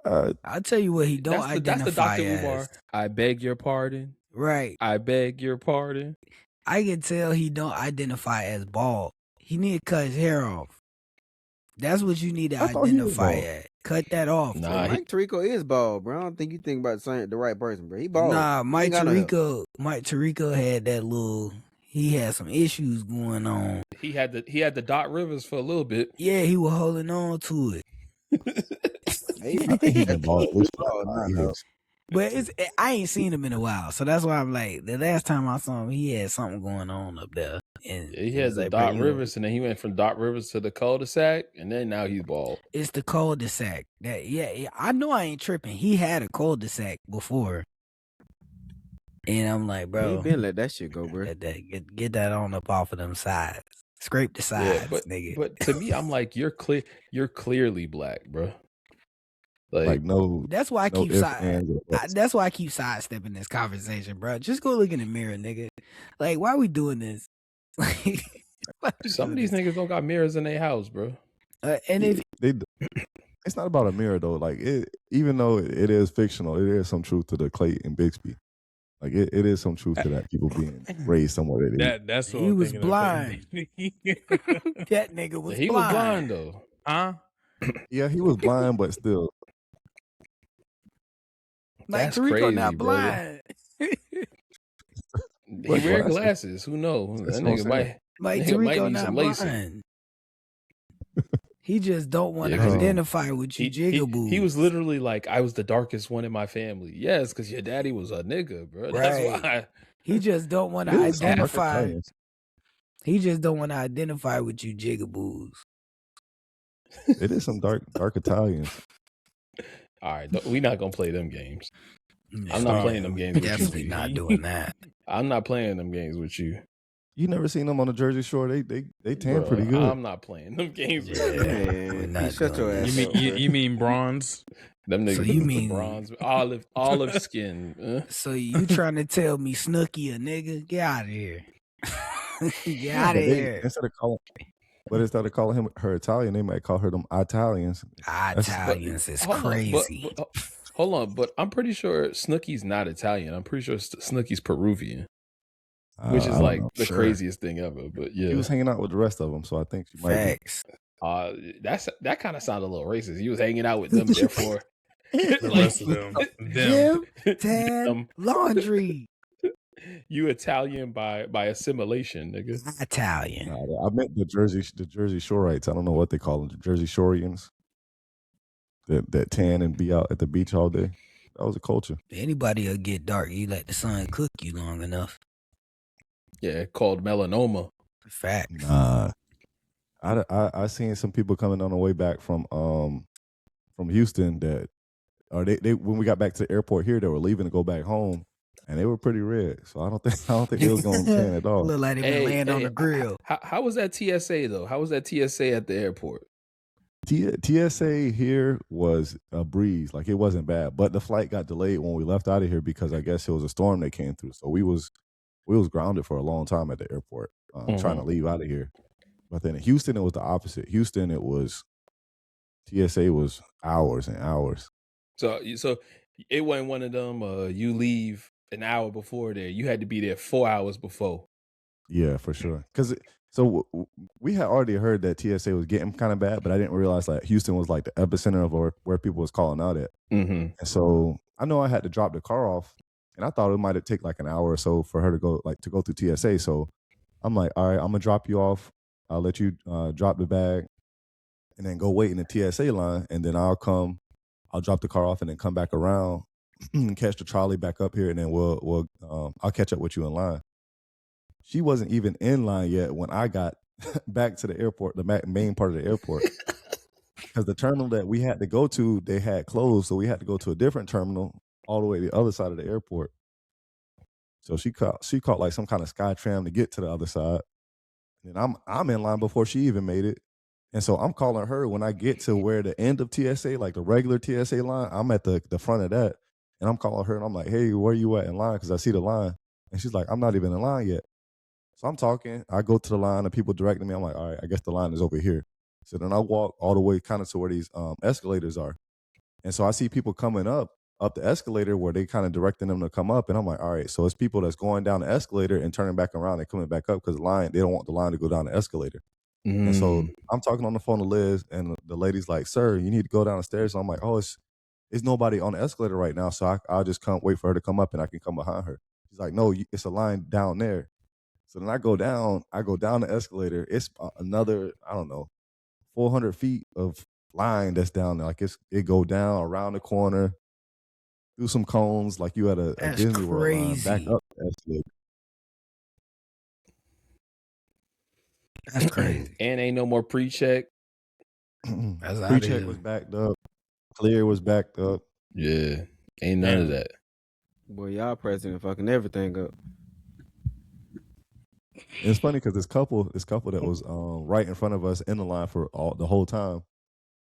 Speaker 2: I'll tell you what he don't
Speaker 5: That's the
Speaker 2: identify
Speaker 5: Dr.
Speaker 2: as.
Speaker 5: Umar. I beg your pardon.
Speaker 2: Right.
Speaker 5: I beg your pardon.
Speaker 2: I can tell he don't identify as bald. He need to cut his hair off. That's what you need to
Speaker 3: I thought he was
Speaker 2: identify
Speaker 3: bald.
Speaker 2: as. Cut that off.
Speaker 5: Nah,
Speaker 2: bro.
Speaker 5: he-
Speaker 1: Mike Tirico is bald, bro. I don't think you think about the right person, bro. He bald.
Speaker 2: Nah,
Speaker 1: He
Speaker 2: Mike
Speaker 1: ain't got no hair.
Speaker 2: Tirico had that little. He had some issues going on.
Speaker 5: He had the Doc Rivers for a little bit.
Speaker 2: Yeah, he was holding on to it.
Speaker 1: He
Speaker 3: I think he's been bald at least for
Speaker 1: bald
Speaker 3: like
Speaker 1: now,
Speaker 3: 5
Speaker 1: though.
Speaker 3: years.
Speaker 2: But I ain't seen him in a while, so that's why I'm like, the last time I saw him, he had something going on up there. And
Speaker 5: He
Speaker 2: it
Speaker 5: had
Speaker 2: was
Speaker 5: the
Speaker 2: like,
Speaker 5: Doc
Speaker 2: bro, you-
Speaker 5: Rivers, and then he went from Doc Rivers to the cul-de-sac, and then now he's bald.
Speaker 2: It's the cul-de-sac. Yeah, I know I ain't tripping. He had a cul-de-sac before, and I'm like,
Speaker 1: He
Speaker 2: bro,
Speaker 1: been let that shit go, bro.
Speaker 2: get that on up off of them sides. Scrape the sides, nigga.
Speaker 5: But to me, I'm like, you're clearly black, bro.
Speaker 3: Like no,
Speaker 2: That's why I
Speaker 3: no
Speaker 2: keep
Speaker 3: ifs, ands, or buts.
Speaker 2: that's why I keep sidestepping this conversation, bro. Just go look in the mirror, nigga. Like, why are we doing this? Like, why we
Speaker 5: Some of
Speaker 2: doing
Speaker 5: these
Speaker 2: this?
Speaker 5: niggas don't got mirrors in their house, bro.
Speaker 2: And if
Speaker 3: It's not about a mirror though. Like even though it is fictional, it is some truth to the Clay and Bixby. Like it is some truth to that. People being raised somewhere that
Speaker 4: That's what
Speaker 2: He
Speaker 4: I'm
Speaker 2: was
Speaker 4: thinking of.
Speaker 2: blind. that nigga was
Speaker 5: He
Speaker 2: blind.
Speaker 5: was blind though.
Speaker 4: Huh?
Speaker 3: yeah, he was blind, but still.
Speaker 2: Like
Speaker 5: That's
Speaker 2: Tirico
Speaker 5: crazy,
Speaker 2: not
Speaker 5: brother.
Speaker 2: blind.
Speaker 5: He
Speaker 3: What
Speaker 5: wear
Speaker 3: glasses?
Speaker 5: glasses. Who knows?
Speaker 3: That's
Speaker 5: That
Speaker 3: what I'm
Speaker 5: nigga
Speaker 3: saying.
Speaker 5: might.
Speaker 2: Like
Speaker 5: Nigga might
Speaker 2: Tirico
Speaker 5: need
Speaker 2: not
Speaker 5: some LASIK.
Speaker 2: blind. He just don't want to
Speaker 5: Yeah, 'cause
Speaker 2: identify with you, jigaboo.
Speaker 5: He was literally like, I was the darkest one in my family. Yes, because your daddy was a nigga, bro. That's
Speaker 2: Right.
Speaker 5: why.
Speaker 2: He just don't want to
Speaker 3: It is some dark
Speaker 2: identify.
Speaker 3: Italians.
Speaker 2: He just don't want to identify with you, jigaboos.
Speaker 3: It is some dark Italians.
Speaker 5: All right, we not gonna play them games. I'm
Speaker 2: No,
Speaker 5: not playing them games with
Speaker 2: Definitely
Speaker 5: you.
Speaker 2: not doing that.
Speaker 5: I'm not playing them games with you.
Speaker 3: You never seen them on the Jersey Shore? They tan
Speaker 5: Bruh,
Speaker 3: pretty good.
Speaker 5: I'm not playing them games with you.
Speaker 2: we're
Speaker 1: Man,
Speaker 2: not
Speaker 1: you shut your
Speaker 2: doing
Speaker 1: ass
Speaker 2: that.
Speaker 1: up,
Speaker 4: You
Speaker 1: bro.
Speaker 4: mean bronze?
Speaker 5: Them niggas
Speaker 2: So you mean-
Speaker 5: bronze, olive skin.
Speaker 2: So you trying to tell me Snooki a nigga? Get out of here. Get
Speaker 3: Yeah,
Speaker 2: out
Speaker 3: but
Speaker 2: of here.
Speaker 3: instead of calling her Italian, they might call her them Italians.
Speaker 2: Italians is
Speaker 5: Hold on,
Speaker 2: crazy.
Speaker 5: hold on, but I'm pretty sure Snooki's not Italian. I'm pretty sure Snooki's Peruvian, which
Speaker 3: I
Speaker 5: is
Speaker 3: don't
Speaker 5: like
Speaker 3: know.
Speaker 5: the
Speaker 2: Sure.
Speaker 5: craziest thing ever. But yeah,
Speaker 3: He was hanging out with the rest of them, so I think she might be.
Speaker 2: Facts.
Speaker 5: That kind of sounded a little racist. You was hanging out with them, therefore.
Speaker 4: The rest of them.
Speaker 2: Jim, Tan, laundry.
Speaker 5: You Italian by assimilation, nigga.
Speaker 2: Italian.
Speaker 3: I meant the Jersey Shoreites. I don't know what they call them, the Jersey Shoreians. That tan and be out at the beach all day. That was a culture.
Speaker 2: Anybody will get dark. You let the sun cook you long enough.
Speaker 5: Yeah, called melanoma.
Speaker 2: Facts.
Speaker 3: Nah, I seen some people coming on the way back from Houston that, or they when we got back to the airport here, they were leaving to go back home, and they were pretty red. So I don't think they was going to tan at all.
Speaker 2: Look like they been laying on the grill.
Speaker 5: How was that TSA though? How was that TSA at the airport?
Speaker 3: TSA here was a breeze. Like, it wasn't bad, but the flight got delayed when we left out of here because I guess it was a storm that came through. So we was grounded for a long time at the airport, trying to leave out of here. But then in Houston, it was the opposite. Houston, it was TSA was hours and hours.
Speaker 5: So it wasn't one of them. You leave an hour before there. You had to be there 4 hours before.
Speaker 3: Yeah, for sure. So we had already heard that TSA was getting kind of bad, but I didn't realize that Houston was like the epicenter of where people was calling out at.
Speaker 5: Mm-hmm.
Speaker 3: And so I know I had to drop the car off, and I thought it might have taken like an hour or so for her to go through TSA. So I'm like, all right, I'm gonna drop you off. I'll let you drop the bag, and then go wait in the TSA line, and then I'll drop the car off, and then come back around and catch the trolley back up here, and then I'll catch up with you in line. She wasn't even in line yet when I got back to the airport, the main part of the airport, because the terminal that we had to go to, they had closed, so we had to go to a different terminal all the way to the other side of the airport. So she caught like some kind of SkyTram to get to the other side, and I'm in line before she even made it. And so I'm calling her when I get to where the end of TSA, like the regular TSA line, I'm at the front of that, and I'm calling her, and I'm like, hey, where you at in line? Because I see the line, and she's like, I'm not even in line yet. So I'm talking, I go to the line, and people directing me. I'm like, all right, I guess the line is over here. So then I walk all the way kind of to where these escalators are. And so I see people coming up the escalator where they kind of directing them to come up. And I'm like, all right, so it's people that's going down the escalator and turning back around and coming back up because they don't want the line to go down the escalator. Mm. And so I'm talking on the phone to Liz, and the lady's like, sir, you need to go down the stairs. So I'm like, oh, it's nobody on the escalator right now. So I'll just wait for her to come up, and I can come behind her. She's like, no, it's a line down there. So then I go down the escalator. It's another, I don't know, 400 feet of line that's down there. Like it go down around the corner, through some cones, like you at a Disney World line, back up the escalator.
Speaker 2: That's crazy.
Speaker 5: And ain't no more pre-check.
Speaker 3: Pre-check was backed up. Clear was backed up.
Speaker 5: Yeah, ain't none of that.
Speaker 1: Boy, y'all president fucking everything up.
Speaker 3: It's funny because this couple that was right in front of us in the line for the whole time.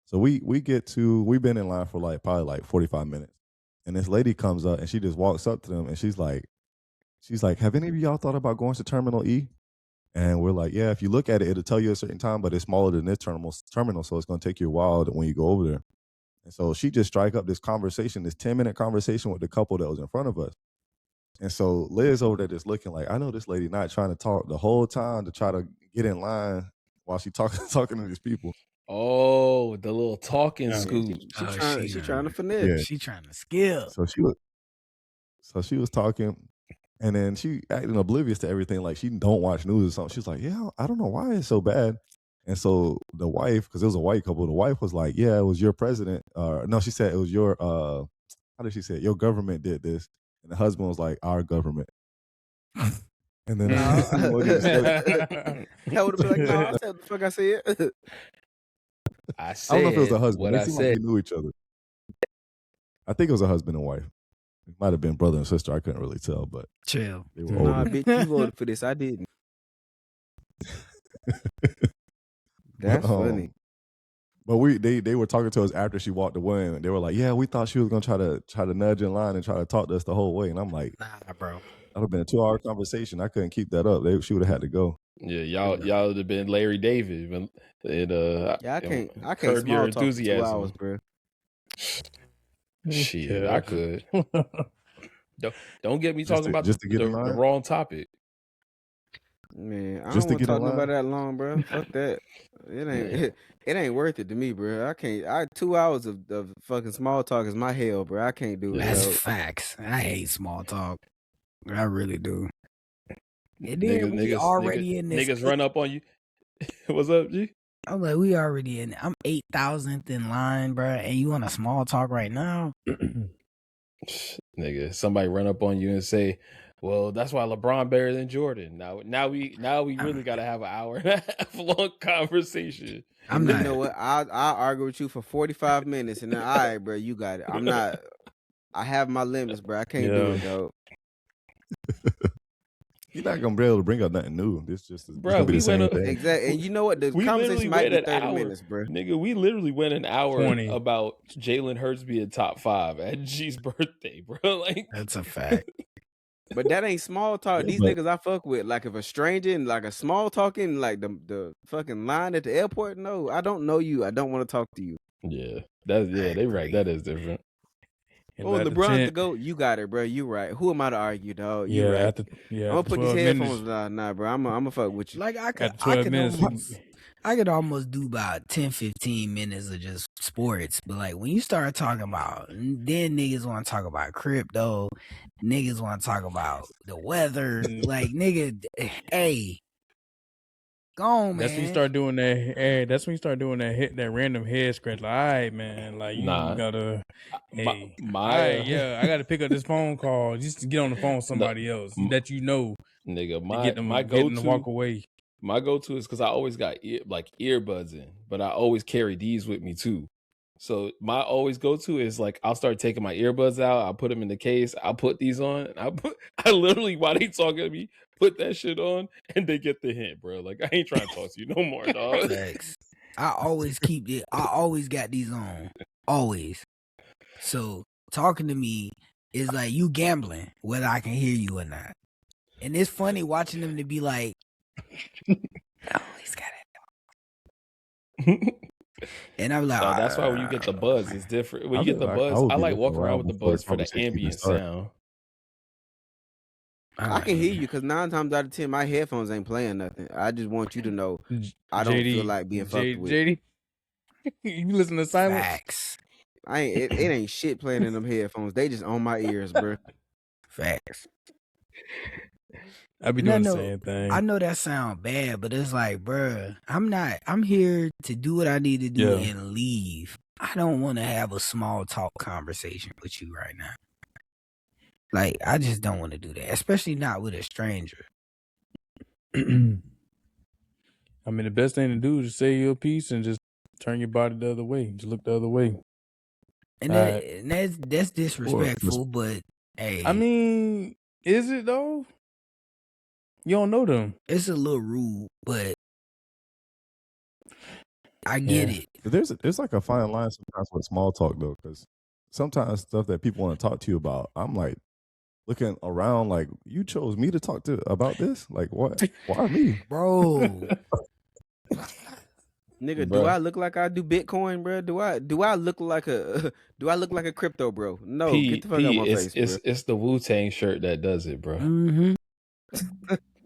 Speaker 3: So we've been in line for probably 45 minutes, and this lady comes up and she just walks up to them and she's like, have any of y'all thought about going to Terminal E? And we're like, yeah, if you look at it, it'll tell you a certain time, but it's smaller than this terminal, so it's going to take you a while when you go over there. And so she just strike up this 10-minute conversation with the couple that was in front of us. And so Liz over there just looking like, I know this lady not trying to talk the whole time to try to get in line while she talking to these people.
Speaker 5: Oh, the little talking scoop.
Speaker 1: She trying to finesse.
Speaker 3: Yeah.
Speaker 2: She trying to skill.
Speaker 3: So she was talking, and then she acting oblivious to everything, like she don't watch news or something. She's like, yeah, I don't know why it's so bad. And so the wife, because it was a white couple, the wife was like, yeah, it was your president. No, she said it was your, how did she say it? Your government did this. And the husband was like, our government. And then
Speaker 1: that would have been like, no, I said the fuck I said.
Speaker 5: I said
Speaker 3: I don't know if it was a husband.
Speaker 5: What
Speaker 3: They
Speaker 5: I
Speaker 3: seemed
Speaker 5: said.
Speaker 3: like they knew each other. I think it was a husband and wife. It might have been brother and sister. I couldn't really tell, but
Speaker 2: Chill.
Speaker 3: they were
Speaker 1: Nah,
Speaker 3: older.
Speaker 1: bitch, you voted for this. I didn't. That's funny.
Speaker 3: But they were talking to us after she walked away, and they were like, yeah, we thought she was gonna try to nudge in line and try to talk to us the whole way. And I'm like,
Speaker 2: Nah, bro.
Speaker 3: that would have been a 2-hour conversation. I couldn't keep that up. She would have had to go.
Speaker 5: Yeah, y'all would have been Larry David.
Speaker 1: Yeah, I can't
Speaker 5: Curb Your
Speaker 1: small talk for 2
Speaker 5: Enthusiasm.
Speaker 1: hours, bro.
Speaker 5: Shit, I could. Don't get me
Speaker 3: Just
Speaker 5: talking
Speaker 3: to-
Speaker 5: about
Speaker 3: just to get
Speaker 5: the
Speaker 3: in line?
Speaker 5: wrong topic.
Speaker 1: Man, I
Speaker 3: Just
Speaker 1: don't
Speaker 3: to
Speaker 1: want to
Speaker 3: get in
Speaker 1: talk
Speaker 3: line.
Speaker 1: nobody that long, bro. Fuck that. It ain't
Speaker 5: Yeah.
Speaker 1: it ain't worth it to me, bro. I can't. 2 hours of fucking small talk is my hell, bro. I can't do it,
Speaker 5: Yeah.
Speaker 2: That's
Speaker 1: dog.
Speaker 2: facts. I hate small talk. I really do. And then we
Speaker 5: Niggas,
Speaker 2: already in this.
Speaker 5: niggas run up on you. What's up, G?
Speaker 2: I'm like, we already in. I'm 8,000th in line, bro, and you on a small talk right now?
Speaker 5: Nigga, somebody run up on you and say, "Well, that's why LeBron better than Jordan." Now we really got to have an hour and a half long conversation.
Speaker 2: I'm
Speaker 1: And you
Speaker 2: not.
Speaker 1: know what? I'll argue with you for 45 minutes, and then all right, bro, you got it. I'm not. I have my limits, bro. I can't do it, dog.
Speaker 3: You're not gonna be able to bring up nothing new. This just it's
Speaker 5: Bro,
Speaker 3: gonna be
Speaker 5: we
Speaker 3: the same
Speaker 5: went
Speaker 3: thing.
Speaker 1: Exactly. And you know what? The
Speaker 5: We literally
Speaker 1: conversation might
Speaker 5: went
Speaker 1: be
Speaker 5: an
Speaker 1: 30
Speaker 5: hour.
Speaker 1: minutes, bro.
Speaker 5: Nigga, we literally went an hour
Speaker 4: 20.
Speaker 5: about Jalen Hurts being top 5 at G's birthday, bro. Like,
Speaker 2: That's a fact.
Speaker 1: But that ain't small talk.
Speaker 3: Yeah,
Speaker 1: These
Speaker 3: but-
Speaker 1: niggas I fuck with, like if a stranger and like a small talking, like the fucking line at the airport. No, I don't know you. I don't want to talk to you.
Speaker 5: yeah, they right. That is different.
Speaker 4: And
Speaker 1: Oh,
Speaker 4: at the
Speaker 1: LeBron's
Speaker 4: 10
Speaker 1: to go. You got it, bro. You right. Who am I to argue, dog? You
Speaker 4: Yeah,
Speaker 1: right.
Speaker 4: after
Speaker 1: I'm
Speaker 4: yeah,
Speaker 1: gonna
Speaker 4: after
Speaker 1: put these
Speaker 4: 12
Speaker 1: headphones.
Speaker 4: minutes.
Speaker 1: Nah, bro. I'm gonna fuck with you.
Speaker 2: Like I could,
Speaker 4: After 12 minutes,
Speaker 2: I could almost do about 10, 15 minutes of just sports. But like when you start talking about, then niggas want to talk about crypto, niggas want to talk about the weather. Like nigga, hey, go on, man.
Speaker 4: that's when you start doing that. Hey, that's when you start doing that random head scratch. Like, all right, man. Like, you
Speaker 5: Nah.
Speaker 4: gotta.
Speaker 5: My-
Speaker 4: Hey, all right, yeah, I gotta pick up this phone call just to get on the phone with somebody else that you know
Speaker 5: Nigga,
Speaker 4: to get them to walk away.
Speaker 5: My go-to is because I always got earbuds in, but I always carry these with me too. So my always go-to is like I'll start taking my earbuds out, I'll put them in the case, I'll put these on, I literally while they talking to me, put that shit on, and they get the hint, bro. Like I ain't trying to talk to you no more, dog.
Speaker 2: Facts. I always keep it. I always got these on. Always. So talking to me is like you gambling whether I can hear you or not. And it's funny watching them to be like, I always got it. And I'm like,
Speaker 5: That's why when you get the buzz, it's different. When you get the buzz,
Speaker 3: would
Speaker 5: I
Speaker 3: be
Speaker 5: like
Speaker 3: looking
Speaker 5: walking around
Speaker 3: around
Speaker 5: with the
Speaker 3: before
Speaker 5: buzz for the
Speaker 3: conversation even
Speaker 5: ambient
Speaker 3: start.
Speaker 5: sound.
Speaker 1: I can hear you because 9 times out of 10, my headphones ain't playing nothing. I just want you to know I don't feel like being fucked with.
Speaker 4: JD, you listen to silence?
Speaker 2: Facts.
Speaker 1: It ain't shit playing in them headphones. They just on my ears, bro.
Speaker 2: Facts.
Speaker 4: I be
Speaker 2: And I
Speaker 4: doing the
Speaker 2: know-
Speaker 4: same thing.
Speaker 2: I know that sound bad, but it's like, bruh, I'm here to do what I need to do
Speaker 4: Yeah.
Speaker 2: and leave. I don't want to have a small talk conversation with you right now. Like, I just don't want to do that, especially not with a stranger.
Speaker 4: I mean, the best thing to do is just say your piece and just turn your body the other way. Just look the other way.
Speaker 2: And, and that's disrespectful, but hey,
Speaker 4: I mean, is it though? You don't know them.
Speaker 2: it's a little rude, but I get
Speaker 4: Yeah.
Speaker 2: it.
Speaker 3: But there's like a fine line sometimes with small talk though, because sometimes stuff that people want to talk to you about, I'm like looking around like you chose me to talk to about this. Like what? Why me?
Speaker 2: Bro,
Speaker 1: Nigga,
Speaker 5: Bruh.
Speaker 1: do I look like I do Bitcoin, bro? Do I look like a crypto bro? No, get the fuck out of my face, bro.
Speaker 5: it's the Wu-Tang shirt that does it, bro.
Speaker 2: mm-hmm.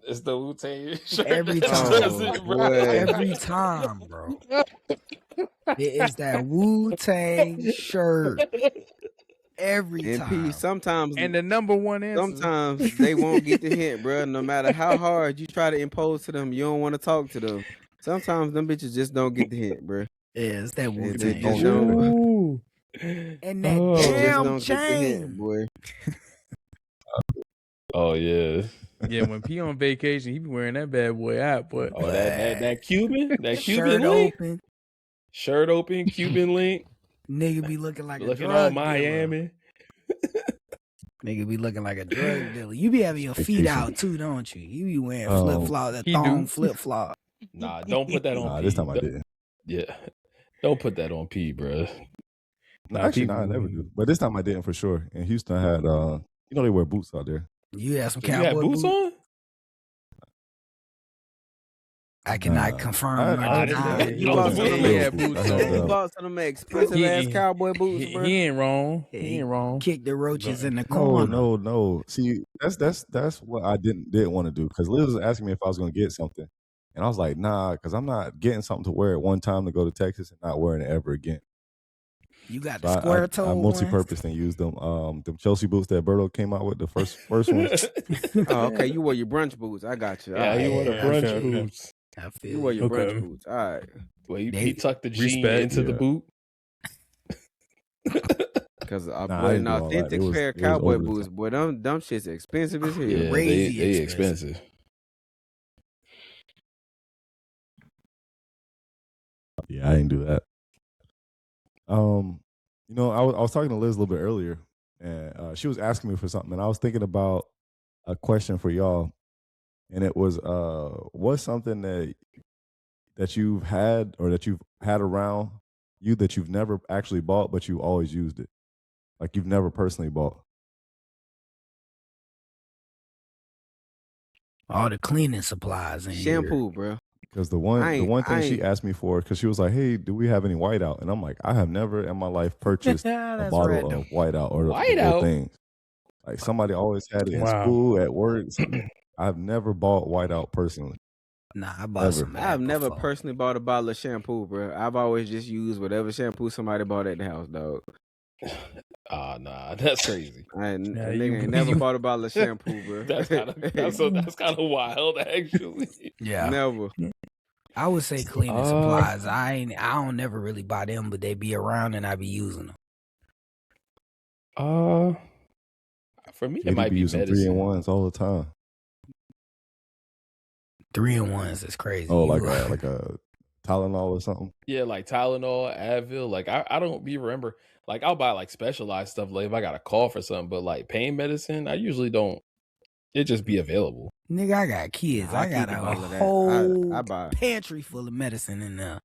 Speaker 5: It's the Wu-Tang shirt
Speaker 2: Every
Speaker 5: that
Speaker 2: time.
Speaker 5: does it, bro.
Speaker 1: boy.
Speaker 2: Every time, bro. It is that Wu-Tang shirt. Every
Speaker 1: And
Speaker 2: time.
Speaker 1: P, sometimes
Speaker 4: And the number one answer.
Speaker 1: sometimes they won't get the hint, bro. No matter how hard you try to impose to them, you don't want to talk to them. Sometimes them bitches just don't get the hint, bro.
Speaker 2: Yeah, it's that
Speaker 1: They
Speaker 2: Wu-Tang
Speaker 1: just
Speaker 2: shirt.
Speaker 1: don't.
Speaker 4: Ooh.
Speaker 2: And that
Speaker 5: Oh.
Speaker 1: They just
Speaker 2: damn
Speaker 1: don't get the hint,
Speaker 2: chain.
Speaker 1: boy.
Speaker 5: Oh yeah.
Speaker 4: Yeah, when P on vacation, he be wearing that bad boy out, but
Speaker 5: Oh, that Cuban, that Cuban
Speaker 2: Shirt
Speaker 5: link,
Speaker 2: open.
Speaker 5: shirt open, Cuban link,
Speaker 2: Nigga be looking like a
Speaker 5: looking
Speaker 2: drug
Speaker 5: all
Speaker 2: dealer.
Speaker 5: Miami.
Speaker 2: Nigga be looking like a drug dealer. You be having your feet out too, don't you? You be wearing
Speaker 3: Oh.
Speaker 2: flip flop, that
Speaker 4: He
Speaker 2: thong
Speaker 4: do.
Speaker 2: flip flop.
Speaker 5: Nah, don't put that on.
Speaker 3: Nah,
Speaker 5: P.
Speaker 3: this time I didn't.
Speaker 5: Yeah, don't put that on P, bro.
Speaker 4: Nah,
Speaker 3: Actually,
Speaker 4: people-
Speaker 3: I never do. But this time I didn't for sure. And Houston had you know they wear boots out there.
Speaker 2: You have some
Speaker 5: You had
Speaker 2: cowboy
Speaker 5: boots
Speaker 2: boots.
Speaker 5: on?
Speaker 2: I cannot
Speaker 3: Nah,
Speaker 2: confirm
Speaker 3: I-
Speaker 2: or
Speaker 3: I-
Speaker 2: deny.
Speaker 1: You
Speaker 5: Those
Speaker 1: bought
Speaker 5: are
Speaker 1: some of them
Speaker 5: big
Speaker 1: had
Speaker 5: boots
Speaker 3: I had,
Speaker 1: You
Speaker 3: uh,
Speaker 1: bought some of them expensive ass cowboy boots, bro.
Speaker 4: He ain't wrong.
Speaker 2: Yeah,
Speaker 4: He ain't wrong.
Speaker 2: Kick the roaches in the
Speaker 3: No,
Speaker 2: corner.
Speaker 3: no. See, that's what I didn't want to do because Liz was asking me if I was going to get something, and I was like, nah, because I'm not getting something to wear at one time to go to Texas and not wearing it ever again.
Speaker 2: You got
Speaker 3: So
Speaker 2: the square toe
Speaker 3: I
Speaker 2: ones.
Speaker 3: multi-purposed and used them Chelsea boots that Berto came out with the first ones.
Speaker 1: Oh, okay. You wore your brunch boots. I got you.
Speaker 5: Yeah,
Speaker 1: All
Speaker 5: you
Speaker 1: right.
Speaker 5: wore the
Speaker 4: Yeah,
Speaker 5: brunch
Speaker 4: okay.
Speaker 5: boots.
Speaker 2: I feel
Speaker 1: You wore your
Speaker 4: Okay.
Speaker 1: brunch boots. All right.
Speaker 5: Well, he
Speaker 2: They-
Speaker 5: tucked the jean
Speaker 4: Respect,
Speaker 5: into the
Speaker 3: yeah.
Speaker 5: boot.
Speaker 1: Because
Speaker 3: Nah, I
Speaker 1: boy,
Speaker 3: didn't
Speaker 1: an
Speaker 3: do all that.
Speaker 1: authentic
Speaker 3: It was-
Speaker 1: pair of
Speaker 3: it was
Speaker 1: cowboy
Speaker 3: over the
Speaker 1: boots,
Speaker 3: top.
Speaker 1: boy, them shits expensive as hell.
Speaker 5: Yeah,
Speaker 2: Crazy
Speaker 5: they
Speaker 2: expensive.
Speaker 5: expensive.
Speaker 3: Yeah, I didn't do that. You know, I was talking to Liz a little bit earlier, and she was asking me for something, and I was thinking about a question for y'all, and it was, what's something that you've had or that you've had around you that you've never actually bought, but you always used it, like you've never personally bought?
Speaker 2: All the cleaning supplies in here.
Speaker 1: Shampoo, bro.
Speaker 3: Because the
Speaker 1: I
Speaker 3: one thing she
Speaker 1: ain't-
Speaker 3: asked me for, because she was like, "Hey, do we have any whiteout?" And I'm like, I have never in my life purchased a
Speaker 2: That's
Speaker 3: bottle
Speaker 2: random.
Speaker 3: of whiteout or
Speaker 5: Whiteout?
Speaker 3: things. Like somebody always had it in
Speaker 4: Wow.
Speaker 3: school, at work. I've never bought whiteout personally.
Speaker 2: Nah, I bought
Speaker 3: Ever.
Speaker 2: some. of that
Speaker 1: I've never
Speaker 2: before.
Speaker 1: personally bought a bottle of shampoo, bro. I've always just used whatever shampoo somebody bought at the house, dog.
Speaker 5: Ah, nah, that's crazy.
Speaker 1: I ain't,
Speaker 4: Nah,
Speaker 1: a nigga
Speaker 4: you-
Speaker 1: ain't never
Speaker 4: you-
Speaker 1: bought a bottle of shampoo, bro.
Speaker 5: That's kind of wild, actually.
Speaker 2: Yeah,
Speaker 1: Never.
Speaker 2: I would say cleaning
Speaker 5: Uh,
Speaker 2: supplies. I don't never really buy them, but they be around and I be using them.
Speaker 5: For me, it
Speaker 3: JD
Speaker 5: might be
Speaker 3: using
Speaker 5: medicine.
Speaker 3: 3-in-1s all the time.
Speaker 2: 3-in-1s is crazy.
Speaker 3: Oh,
Speaker 2: You-
Speaker 3: like a Tylenol or something.
Speaker 5: Yeah, like Tylenol, Advil. Like I don't be remember. Like I'll buy like specialized stuff like if I got a cough or something. But like pain medicine, I usually don't. It just be available.
Speaker 2: Nigga, I got kids.
Speaker 1: Nah, I
Speaker 2: I got
Speaker 1: keep
Speaker 2: a
Speaker 1: a bottle of that.
Speaker 2: whole
Speaker 1: I buy
Speaker 2: pantry full of medicine in there.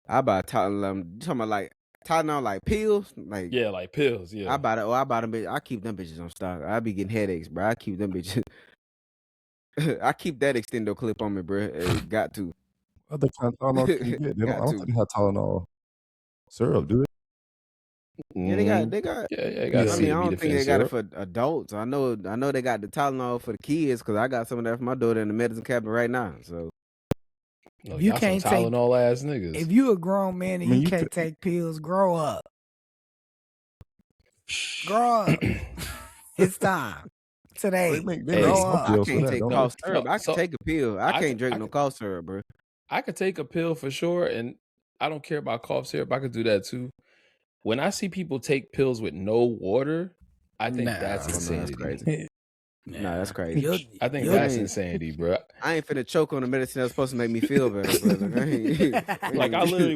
Speaker 1: Tylenol. You talking about like Tylenol, like pills? Like
Speaker 5: Yeah, like pills. Yeah,
Speaker 1: I buy that. Oh, I buy them. I keep them bitches on stock. I be getting headaches, bro. I keep them bitches. I keep that extendo clip on me, bro. Got to.
Speaker 3: What other kind of Tylenol can you get? They don't, I
Speaker 1: Got
Speaker 3: don't
Speaker 1: to.
Speaker 3: think they have Tylenol syrup, do they?
Speaker 1: Yeah, they got. They got.
Speaker 5: Yeah, they got
Speaker 1: I mean, I don't think they got it
Speaker 5: syrup.
Speaker 1: for adults. I know they got the Tylenol for the kids because I got some of that for my daughter in the medicine cabinet right now. So
Speaker 5: No,
Speaker 2: You
Speaker 5: y'all
Speaker 2: can't
Speaker 5: some
Speaker 2: take-
Speaker 5: Tylenol ass niggas.
Speaker 2: If you a grown man and
Speaker 3: I mean,
Speaker 2: you
Speaker 3: you
Speaker 2: can't
Speaker 3: could-
Speaker 2: take pills, grow up. Grow up. It's time. Today.
Speaker 3: They make
Speaker 5: Hey,
Speaker 3: some
Speaker 2: grow up.
Speaker 1: I
Speaker 3: pills for
Speaker 1: can't
Speaker 3: that,
Speaker 1: take
Speaker 3: don't they?
Speaker 1: cough syrup.
Speaker 5: No,
Speaker 1: I can
Speaker 5: so-
Speaker 1: take a pill. I
Speaker 5: I
Speaker 1: can't
Speaker 5: can-
Speaker 1: drink
Speaker 5: I
Speaker 1: no
Speaker 5: can-
Speaker 1: cough syrup, bro.
Speaker 5: I could take a pill for sure, and I don't care about cough syrup. I could do that too. When I see people take pills with no water, I think
Speaker 2: Nah.
Speaker 5: that's
Speaker 1: Oh, no, that's
Speaker 5: insanity.
Speaker 1: crazy. Nah, that's crazy.
Speaker 5: I think
Speaker 2: You'll-
Speaker 5: that's
Speaker 1: ain't-
Speaker 5: insanity, bro.
Speaker 1: I ain't finna choke on the medicine that's supposed to make me feel better, brother. I ain't-
Speaker 5: Like I literally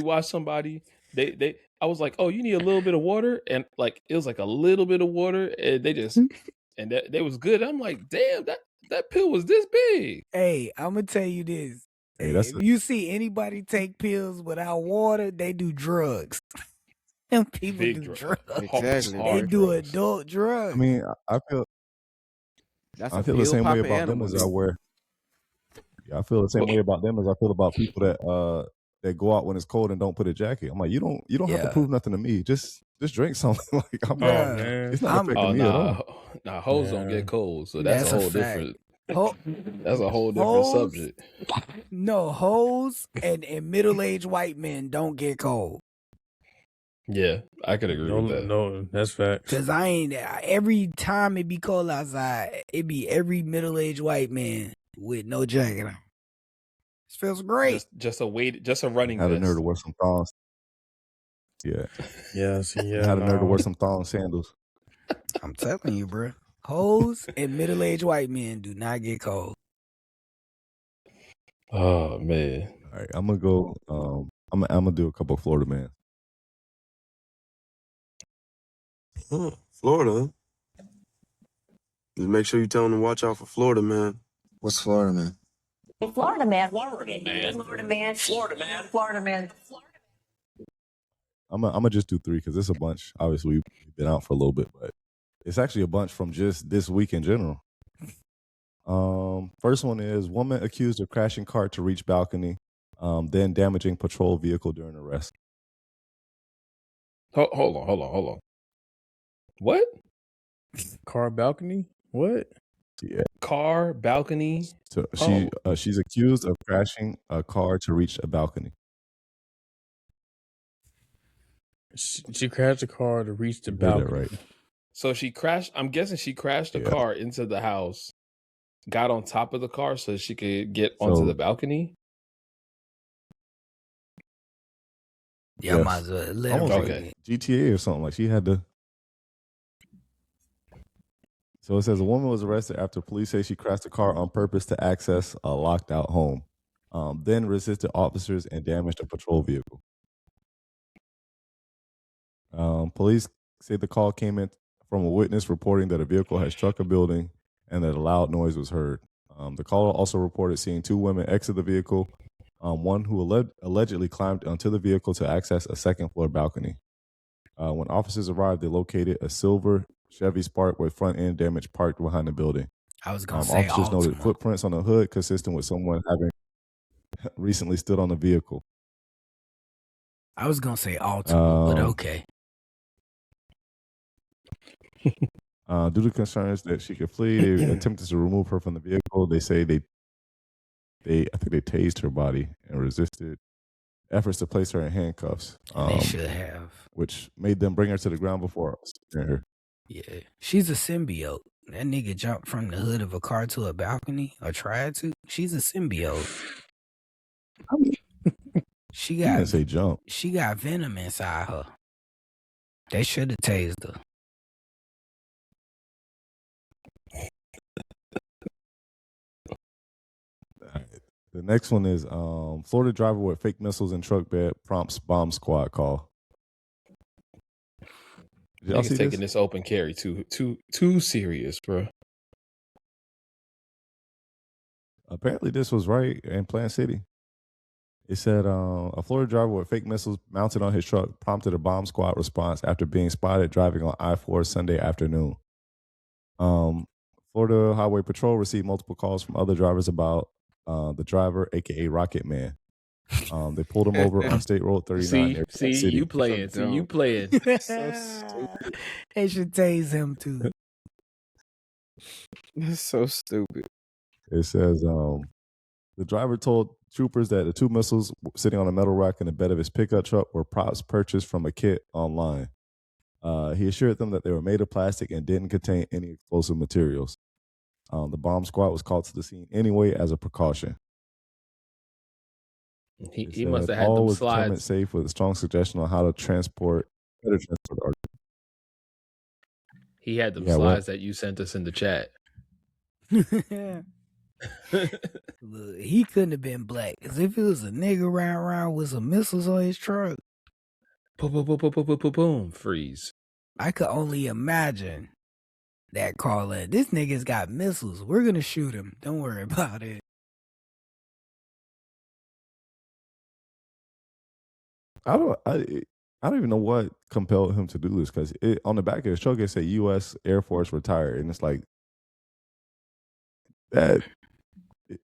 Speaker 5: watched somebody. I was like, oh, you need a little bit of water, and like it was like a little bit of water, and they just and that they was good. I'm like, damn, that pill was this big.
Speaker 2: Hey, I'm gonna tell you this.
Speaker 3: Hey, that's
Speaker 2: if you see anybody take pills without water, they do drugs. Them people
Speaker 5: Big
Speaker 2: do
Speaker 5: drug.
Speaker 2: drugs.
Speaker 1: Exactly,
Speaker 2: They
Speaker 1: hard
Speaker 2: do
Speaker 5: drugs.
Speaker 2: adult drugs.
Speaker 3: I mean, I feel
Speaker 1: That's
Speaker 3: I
Speaker 1: a
Speaker 3: feel the
Speaker 1: pill
Speaker 3: same way
Speaker 1: popping
Speaker 3: about them
Speaker 1: animal,
Speaker 3: as I
Speaker 1: nigga.
Speaker 3: wear. Yeah, I feel the same way about them as I feel about people that go out when it's cold and don't put a jacket. I'm like, you don't have to
Speaker 2: Yeah.
Speaker 3: prove nothing to me. Just drink something. Like I'm
Speaker 4: Oh
Speaker 2: Yeah.
Speaker 4: man,
Speaker 3: it's not
Speaker 2: I'm-
Speaker 3: affecting
Speaker 5: Oh
Speaker 3: me at all.
Speaker 5: nah, hoes don't
Speaker 4: Yeah.
Speaker 5: get cold, so that's,
Speaker 2: That's
Speaker 5: a
Speaker 2: a
Speaker 5: whole
Speaker 2: fact.
Speaker 5: different.
Speaker 2: Ho-
Speaker 5: That's a whole different
Speaker 2: Hoes?
Speaker 5: subject.
Speaker 2: no, hoes and middle-aged white men don't get cold.
Speaker 5: Yeah, I could agree
Speaker 4: no,
Speaker 5: with that.
Speaker 4: no, that's facts.
Speaker 2: Cause I ain't every time it be cold outside, it be every middle-aged white man with no jacket on. This feels great.
Speaker 5: Just a running
Speaker 3: Had a
Speaker 5: vest.
Speaker 3: nerve to wear some thongs. Yeah,
Speaker 4: Yeah, see, yeah,
Speaker 3: had a nerve to
Speaker 4: no.
Speaker 3: wear some thong sandals.
Speaker 2: I'm telling you, bro. Hoes and middle-aged white men do not get cold.
Speaker 5: Oh man,
Speaker 3: All right, I'm gonna go. I'm gonna do a couple of Florida man.
Speaker 6: Florida, huh? Just make sure you tell them to watch out for Florida, man.
Speaker 7: What's Florida man?
Speaker 8: Florida man. Florida man. Florida man. Florida man. Florida man.
Speaker 3: I'm gonna just do 3 because it's a bunch. Obviously, we've been out for a little bit, but it's actually a bunch from just this week in general. First one is woman accused of crashing car to reach balcony, then damaging patrol vehicle during arrest.
Speaker 5: Hold on. What?
Speaker 4: Car balcony? What?
Speaker 3: Yeah.
Speaker 5: Car balcony?
Speaker 3: So
Speaker 5: Oh.
Speaker 3: she's accused of crashing a car to reach a balcony.
Speaker 4: She crashed a car to reach the
Speaker 3: You heard that
Speaker 4: balcony.
Speaker 3: right.
Speaker 5: So she crashed. I'm guessing she crashed the
Speaker 3: Yeah.
Speaker 5: car into the house, got on top of the car so she could get onto the balcony.
Speaker 2: Yeah,
Speaker 3: Yes.
Speaker 2: might as well let him
Speaker 3: Almost
Speaker 5: Okay.
Speaker 3: like GTA or something. Like she had to. So it says a woman was arrested after police say she crashed a car on purpose to access a locked out home, then resisted officers and damaged a patrol vehicle. Police say the call came in from a witness reporting that a vehicle had struck a building and that a loud noise was heard. The caller also reported seeing two women exit the vehicle, one who allegedly climbed onto the vehicle to access a second floor balcony. When officers arrived, they located a silver Chevy Spark with front end damage parked behind the building.
Speaker 2: I was gonna say
Speaker 3: Officers noted
Speaker 2: Altima.
Speaker 3: footprints on the hood consistent with someone having recently stood on the vehicle.
Speaker 2: I was gonna say Altima, but okay.
Speaker 3: Due to concerns that she could flee, they attempted to remove her from the vehicle. They say I think they tased her body and resisted efforts to place her in handcuffs.
Speaker 2: They should have.
Speaker 3: Which made them bring her to the ground before securing her.
Speaker 2: Yeah, she's a symbiote. That nigga jumped from the hood of a car to a balcony, or tried to. She's a symbiote. She
Speaker 3: You didn't
Speaker 2: got
Speaker 3: say jump.
Speaker 2: she got venom inside her. They should have tased her.
Speaker 3: The next one is Florida driver with fake missiles in truck bed prompts bomb squad call. Did y'all see
Speaker 5: Niggas taking
Speaker 3: this?
Speaker 5: this open carry too serious, bro.
Speaker 3: Apparently, this was right in Plant City. It said a Florida driver with fake missiles mounted on his truck prompted a bomb squad response after being spotted driving on I-4 Sunday afternoon. Florida Highway Patrol received multiple calls from other drivers about the driver, aka Rocket Man. They pulled him over on State Road 39 near Plant City.
Speaker 5: you playing.
Speaker 1: So stupid.
Speaker 2: They should tase him too.
Speaker 1: That's so stupid.
Speaker 3: It says the driver told troopers that the two missiles sitting on a metal rack in the bed of his pickup truck were props purchased from a kit online. He assured them that they were made of plastic and didn't contain any explosive materials. The bomb squad was called to the scene anyway as a precaution.
Speaker 5: He must have had
Speaker 3: all
Speaker 5: them
Speaker 3: was determined
Speaker 5: slides.
Speaker 3: safe with a strong suggestion on how to better transport the
Speaker 5: He had them
Speaker 3: Yeah, what?
Speaker 5: slides that you sent us in the chat.
Speaker 2: Look, he couldn't have been black. Cause if it was a nigga riding around with some missiles on his truck,
Speaker 5: Boom, freeze.
Speaker 2: I could only imagine that caller. This nigga's got missiles. We're gonna shoot him. Don't worry about it.
Speaker 3: I don't even know what compelled him to do this because on the back of his truck it said U.S. Air Force retired, and it's like that.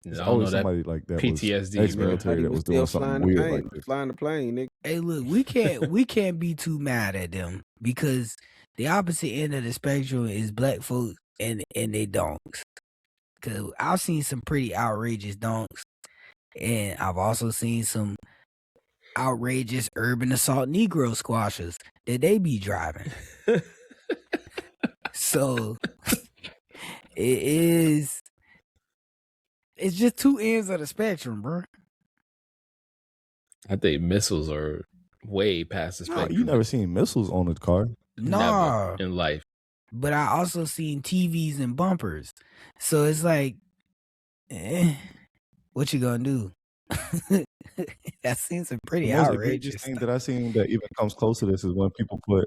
Speaker 3: It's
Speaker 5: I don't
Speaker 3: always
Speaker 5: know that
Speaker 3: somebody like that
Speaker 5: PTSD,
Speaker 3: was
Speaker 5: bro.
Speaker 3: ex-military that was doing something weird like this.
Speaker 1: Flying the plane, nigga.
Speaker 2: Hey, look, we can't be too mad at them because the opposite end of the spectrum is black folks and they donks. Cause I've seen some pretty outrageous donks, and I've also seen some outrageous urban assault Negro squashers that they be driving. So it's just two ends of the spectrum, bro.
Speaker 5: I think missiles are way past the
Speaker 3: No,
Speaker 5: spectrum.
Speaker 3: you never seen missiles on the car.
Speaker 2: Nah,
Speaker 5: Never in life.
Speaker 2: but I also seen TVs and bumpers. So it's like, what you gonna do? That seems pretty
Speaker 3: The most
Speaker 2: outrageous.
Speaker 3: egregious thing that I seen that even comes close to this is when people put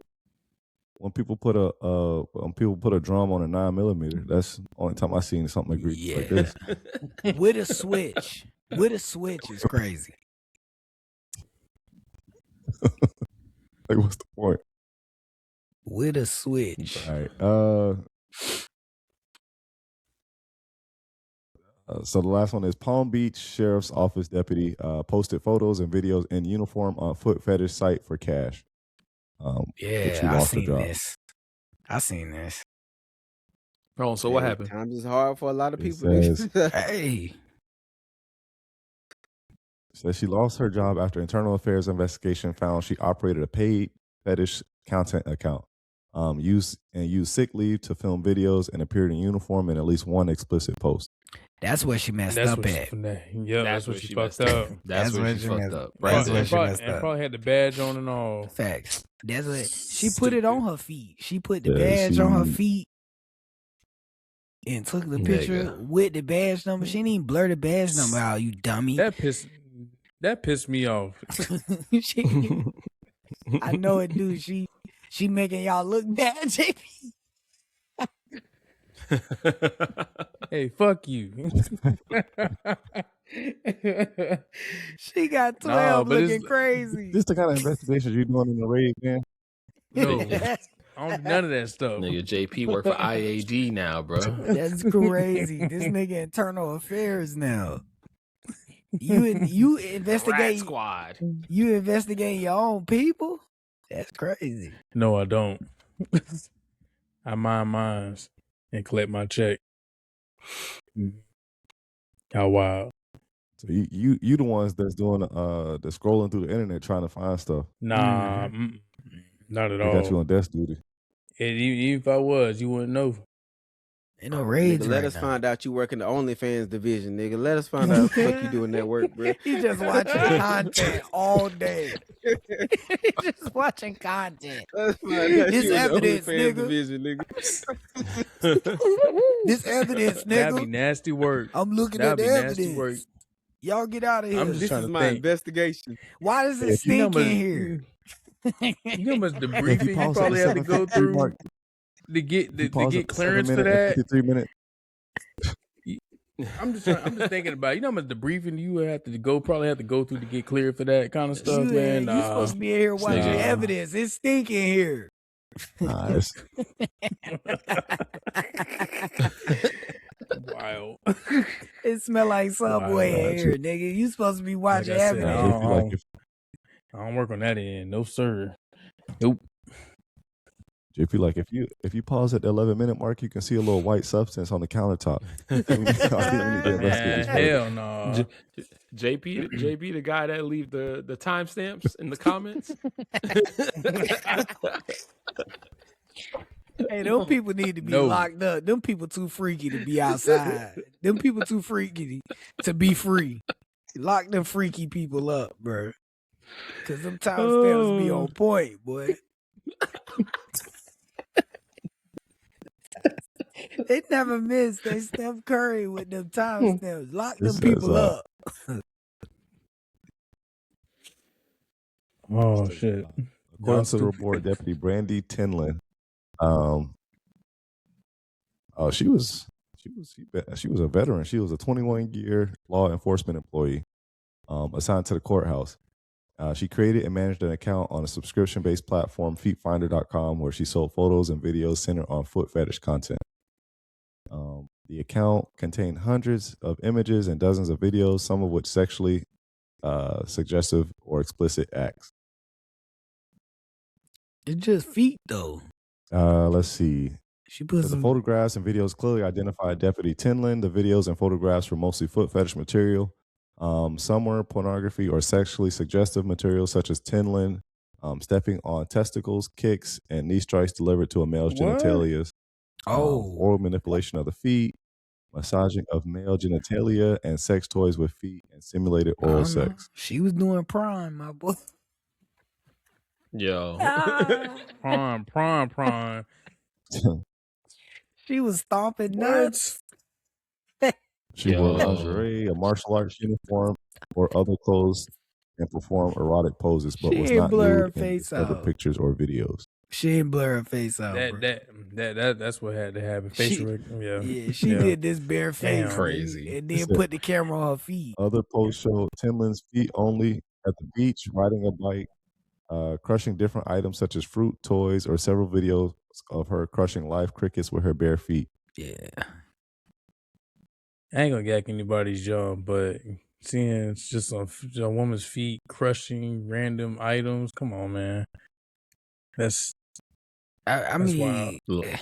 Speaker 3: a drum on a 9mm. That's the only time I seen something egregious like this.
Speaker 2: With a switch. With a switch is crazy.
Speaker 3: Like, what's the point?
Speaker 2: With a switch.
Speaker 3: All right. So the last one is Palm Beach Sheriff's Office deputy posted photos and videos in uniform on foot fetish site for cash. Which
Speaker 2: Yeah,
Speaker 3: she
Speaker 2: I
Speaker 3: lost her
Speaker 2: seen
Speaker 3: job.
Speaker 2: this. I seen this.
Speaker 5: Oh, so what
Speaker 1: Hey,
Speaker 5: happened?
Speaker 1: Times is hard for a lot of
Speaker 3: It
Speaker 1: people. nigga.
Speaker 3: says-
Speaker 2: Hey,
Speaker 3: Says she lost her job after internal affairs investigation found she operated a paid fetish content account. Used sick leave to film videos and appeared in uniform in at least one explicit post.
Speaker 2: that's what she messed
Speaker 4: That's
Speaker 2: up
Speaker 4: what
Speaker 2: at.
Speaker 4: that's what she fucked
Speaker 5: messed
Speaker 4: up.
Speaker 5: That's where she fucked
Speaker 2: messed
Speaker 5: up.
Speaker 2: That's
Speaker 5: Right
Speaker 2: what
Speaker 5: there.
Speaker 2: she messed
Speaker 4: And
Speaker 2: up.
Speaker 4: probably had the badge on and all.
Speaker 2: Facts. That's what she put it on her feet. She put the
Speaker 3: Yeah,
Speaker 2: badge on her
Speaker 3: she-
Speaker 2: feet and took the
Speaker 5: Nigga.
Speaker 2: picture with the badge number. She didn't even blur the badge number out, you dummy.
Speaker 4: That pissed me off.
Speaker 2: She- I know it, dude. She making y'all look bad, JP.
Speaker 4: Hey, fuck you.
Speaker 2: She got 12
Speaker 4: Nah, but
Speaker 2: looking
Speaker 4: it's-
Speaker 2: crazy.
Speaker 3: This the kind of investigations you doing in the raid, man.
Speaker 4: No, I don't do none of that stuff.
Speaker 5: Nigga, JP work for IAD now, bro.
Speaker 2: That's crazy. This nigga internal affairs now. You
Speaker 5: Rat
Speaker 2: investigate
Speaker 5: Squad.
Speaker 2: you investigate your own people? That's crazy.
Speaker 4: No, I don't. I mind mines and collect my check. How wild.
Speaker 3: So you the ones that's doing the scrolling through the internet trying to find stuff.
Speaker 4: Nah, not at
Speaker 3: They got you
Speaker 4: all.
Speaker 3: on desk duty.
Speaker 4: And even if I was, you wouldn't know.
Speaker 2: Ain't no raids
Speaker 1: Nigga, let
Speaker 2: right
Speaker 1: us
Speaker 2: now.
Speaker 1: find out you work in the OnlyFans division, nigga. Let us find out what the fuck you doing that work, bro.
Speaker 2: He just watching content all day. He just watching content.
Speaker 1: Let's find out
Speaker 2: This
Speaker 1: you in the
Speaker 2: evidence,
Speaker 1: OnlyFans
Speaker 2: nigga.
Speaker 1: division, nigga.
Speaker 2: This evidence,
Speaker 4: That'd be
Speaker 2: nigga.
Speaker 4: nasty work.
Speaker 2: I'm looking
Speaker 4: That'd
Speaker 2: at
Speaker 4: be
Speaker 2: the
Speaker 4: nasty
Speaker 2: evidence.
Speaker 4: work.
Speaker 2: Y'all get out of here.
Speaker 4: I'm just
Speaker 1: This
Speaker 4: trying
Speaker 1: is
Speaker 4: to
Speaker 1: my
Speaker 4: think.
Speaker 1: investigation.
Speaker 2: Why does it
Speaker 3: If you
Speaker 2: stink
Speaker 4: know
Speaker 2: in
Speaker 4: much-
Speaker 2: here?
Speaker 4: You know how much
Speaker 3: If
Speaker 4: debriefing you
Speaker 3: pause at
Speaker 4: probably
Speaker 3: the
Speaker 4: have to go
Speaker 3: 7:53
Speaker 4: through
Speaker 3: mark,
Speaker 4: to get
Speaker 3: if you
Speaker 4: to
Speaker 3: pause
Speaker 4: get
Speaker 3: at the
Speaker 4: clearance for
Speaker 3: 7 minute and
Speaker 4: that.
Speaker 3: 53 minute.
Speaker 4: I'm just thinking about it. You know how much debriefing you probably have to go through to get cleared for that kind of stuff,
Speaker 2: You
Speaker 4: man.
Speaker 2: supposed to be in here watching
Speaker 5: Nigga.
Speaker 2: evidence. It's stinking here.
Speaker 3: Nah, it's,
Speaker 4: Wild.
Speaker 2: It smell like Subway
Speaker 3: Wow.
Speaker 2: in here, nigga. You supposed to be watching
Speaker 4: Like I said,
Speaker 2: evidence.
Speaker 3: if you like if
Speaker 4: I don't work on that end. No, sir. Nope.
Speaker 3: JP, like if you pause at the 11-minute mark, you can see a little white substance on the countertop. We need to investigate
Speaker 4: Man,
Speaker 3: this further.
Speaker 4: hell no.
Speaker 5: JP, the guy that leave the timestamps in the comments.
Speaker 2: Hey, them people need to be
Speaker 4: No.
Speaker 2: locked up. Them people too freaky to be outside. Them people too freaky to be free. Lock them freaky people up, bro. Cause them timestamps be on point, boy. They never miss. They Steph Curry with them timestamps. Lock them
Speaker 3: This
Speaker 2: people
Speaker 3: is,
Speaker 2: up.
Speaker 4: Oh shit.
Speaker 3: According to the report, Deputy Brandy Tinlin, she was a veteran. She was a 21-year law enforcement employee assigned to the courthouse. She created and managed an account on a subscription-based platform, feetfinder.com, where she sold photos and videos centered on foot fetish content. The account contained hundreds of images and dozens of videos, some of which sexually suggestive or explicit acts.
Speaker 2: It's just feet though.
Speaker 3: Let's see.
Speaker 2: She put
Speaker 3: The
Speaker 2: some.
Speaker 3: photographs and videos clearly identified Deputy Tinlin. The videos and photographs were mostly foot fetish material. Some were pornography or sexually suggestive material, such as Tinlin stepping on testicles, kicks, and knee strikes delivered to a male's
Speaker 4: What?
Speaker 3: genitalia.
Speaker 2: Oh,
Speaker 3: Oral manipulation of the feet, massaging of male genitalia, and sex toys with feet and simulated
Speaker 2: I
Speaker 3: oral
Speaker 2: don't know.
Speaker 3: sex.
Speaker 2: She was doing prime, my boy.
Speaker 5: Yo.
Speaker 4: Prime.
Speaker 2: She was stomping nuts.
Speaker 3: She wore
Speaker 5: Yo.
Speaker 3: lingerie, a martial arts uniform, or other clothes, and performed erotic poses, but
Speaker 2: She
Speaker 3: was
Speaker 2: ain't
Speaker 3: not
Speaker 2: blur her
Speaker 3: nude in
Speaker 2: face
Speaker 3: discovered
Speaker 2: out.
Speaker 3: pictures or videos.
Speaker 2: She didn't blur her face out. bro.
Speaker 4: That's what had to happen. Facial yeah.
Speaker 2: Yeah, she
Speaker 4: Yeah.
Speaker 2: did this bare face,
Speaker 4: Damn.
Speaker 5: Crazy.
Speaker 2: and then put the camera on her feet.
Speaker 3: Other posts showed Tinlin's feet only at the beach, riding a bike, crushing different items such as fruit, toys, or several videos of her crushing live crickets with her bare feet.
Speaker 2: Yeah,
Speaker 4: I ain't gonna yak anybody's jaw, but seeing it's just a woman's feet crushing random items, come on, man. That's
Speaker 2: I
Speaker 4: That's wild.
Speaker 2: mean,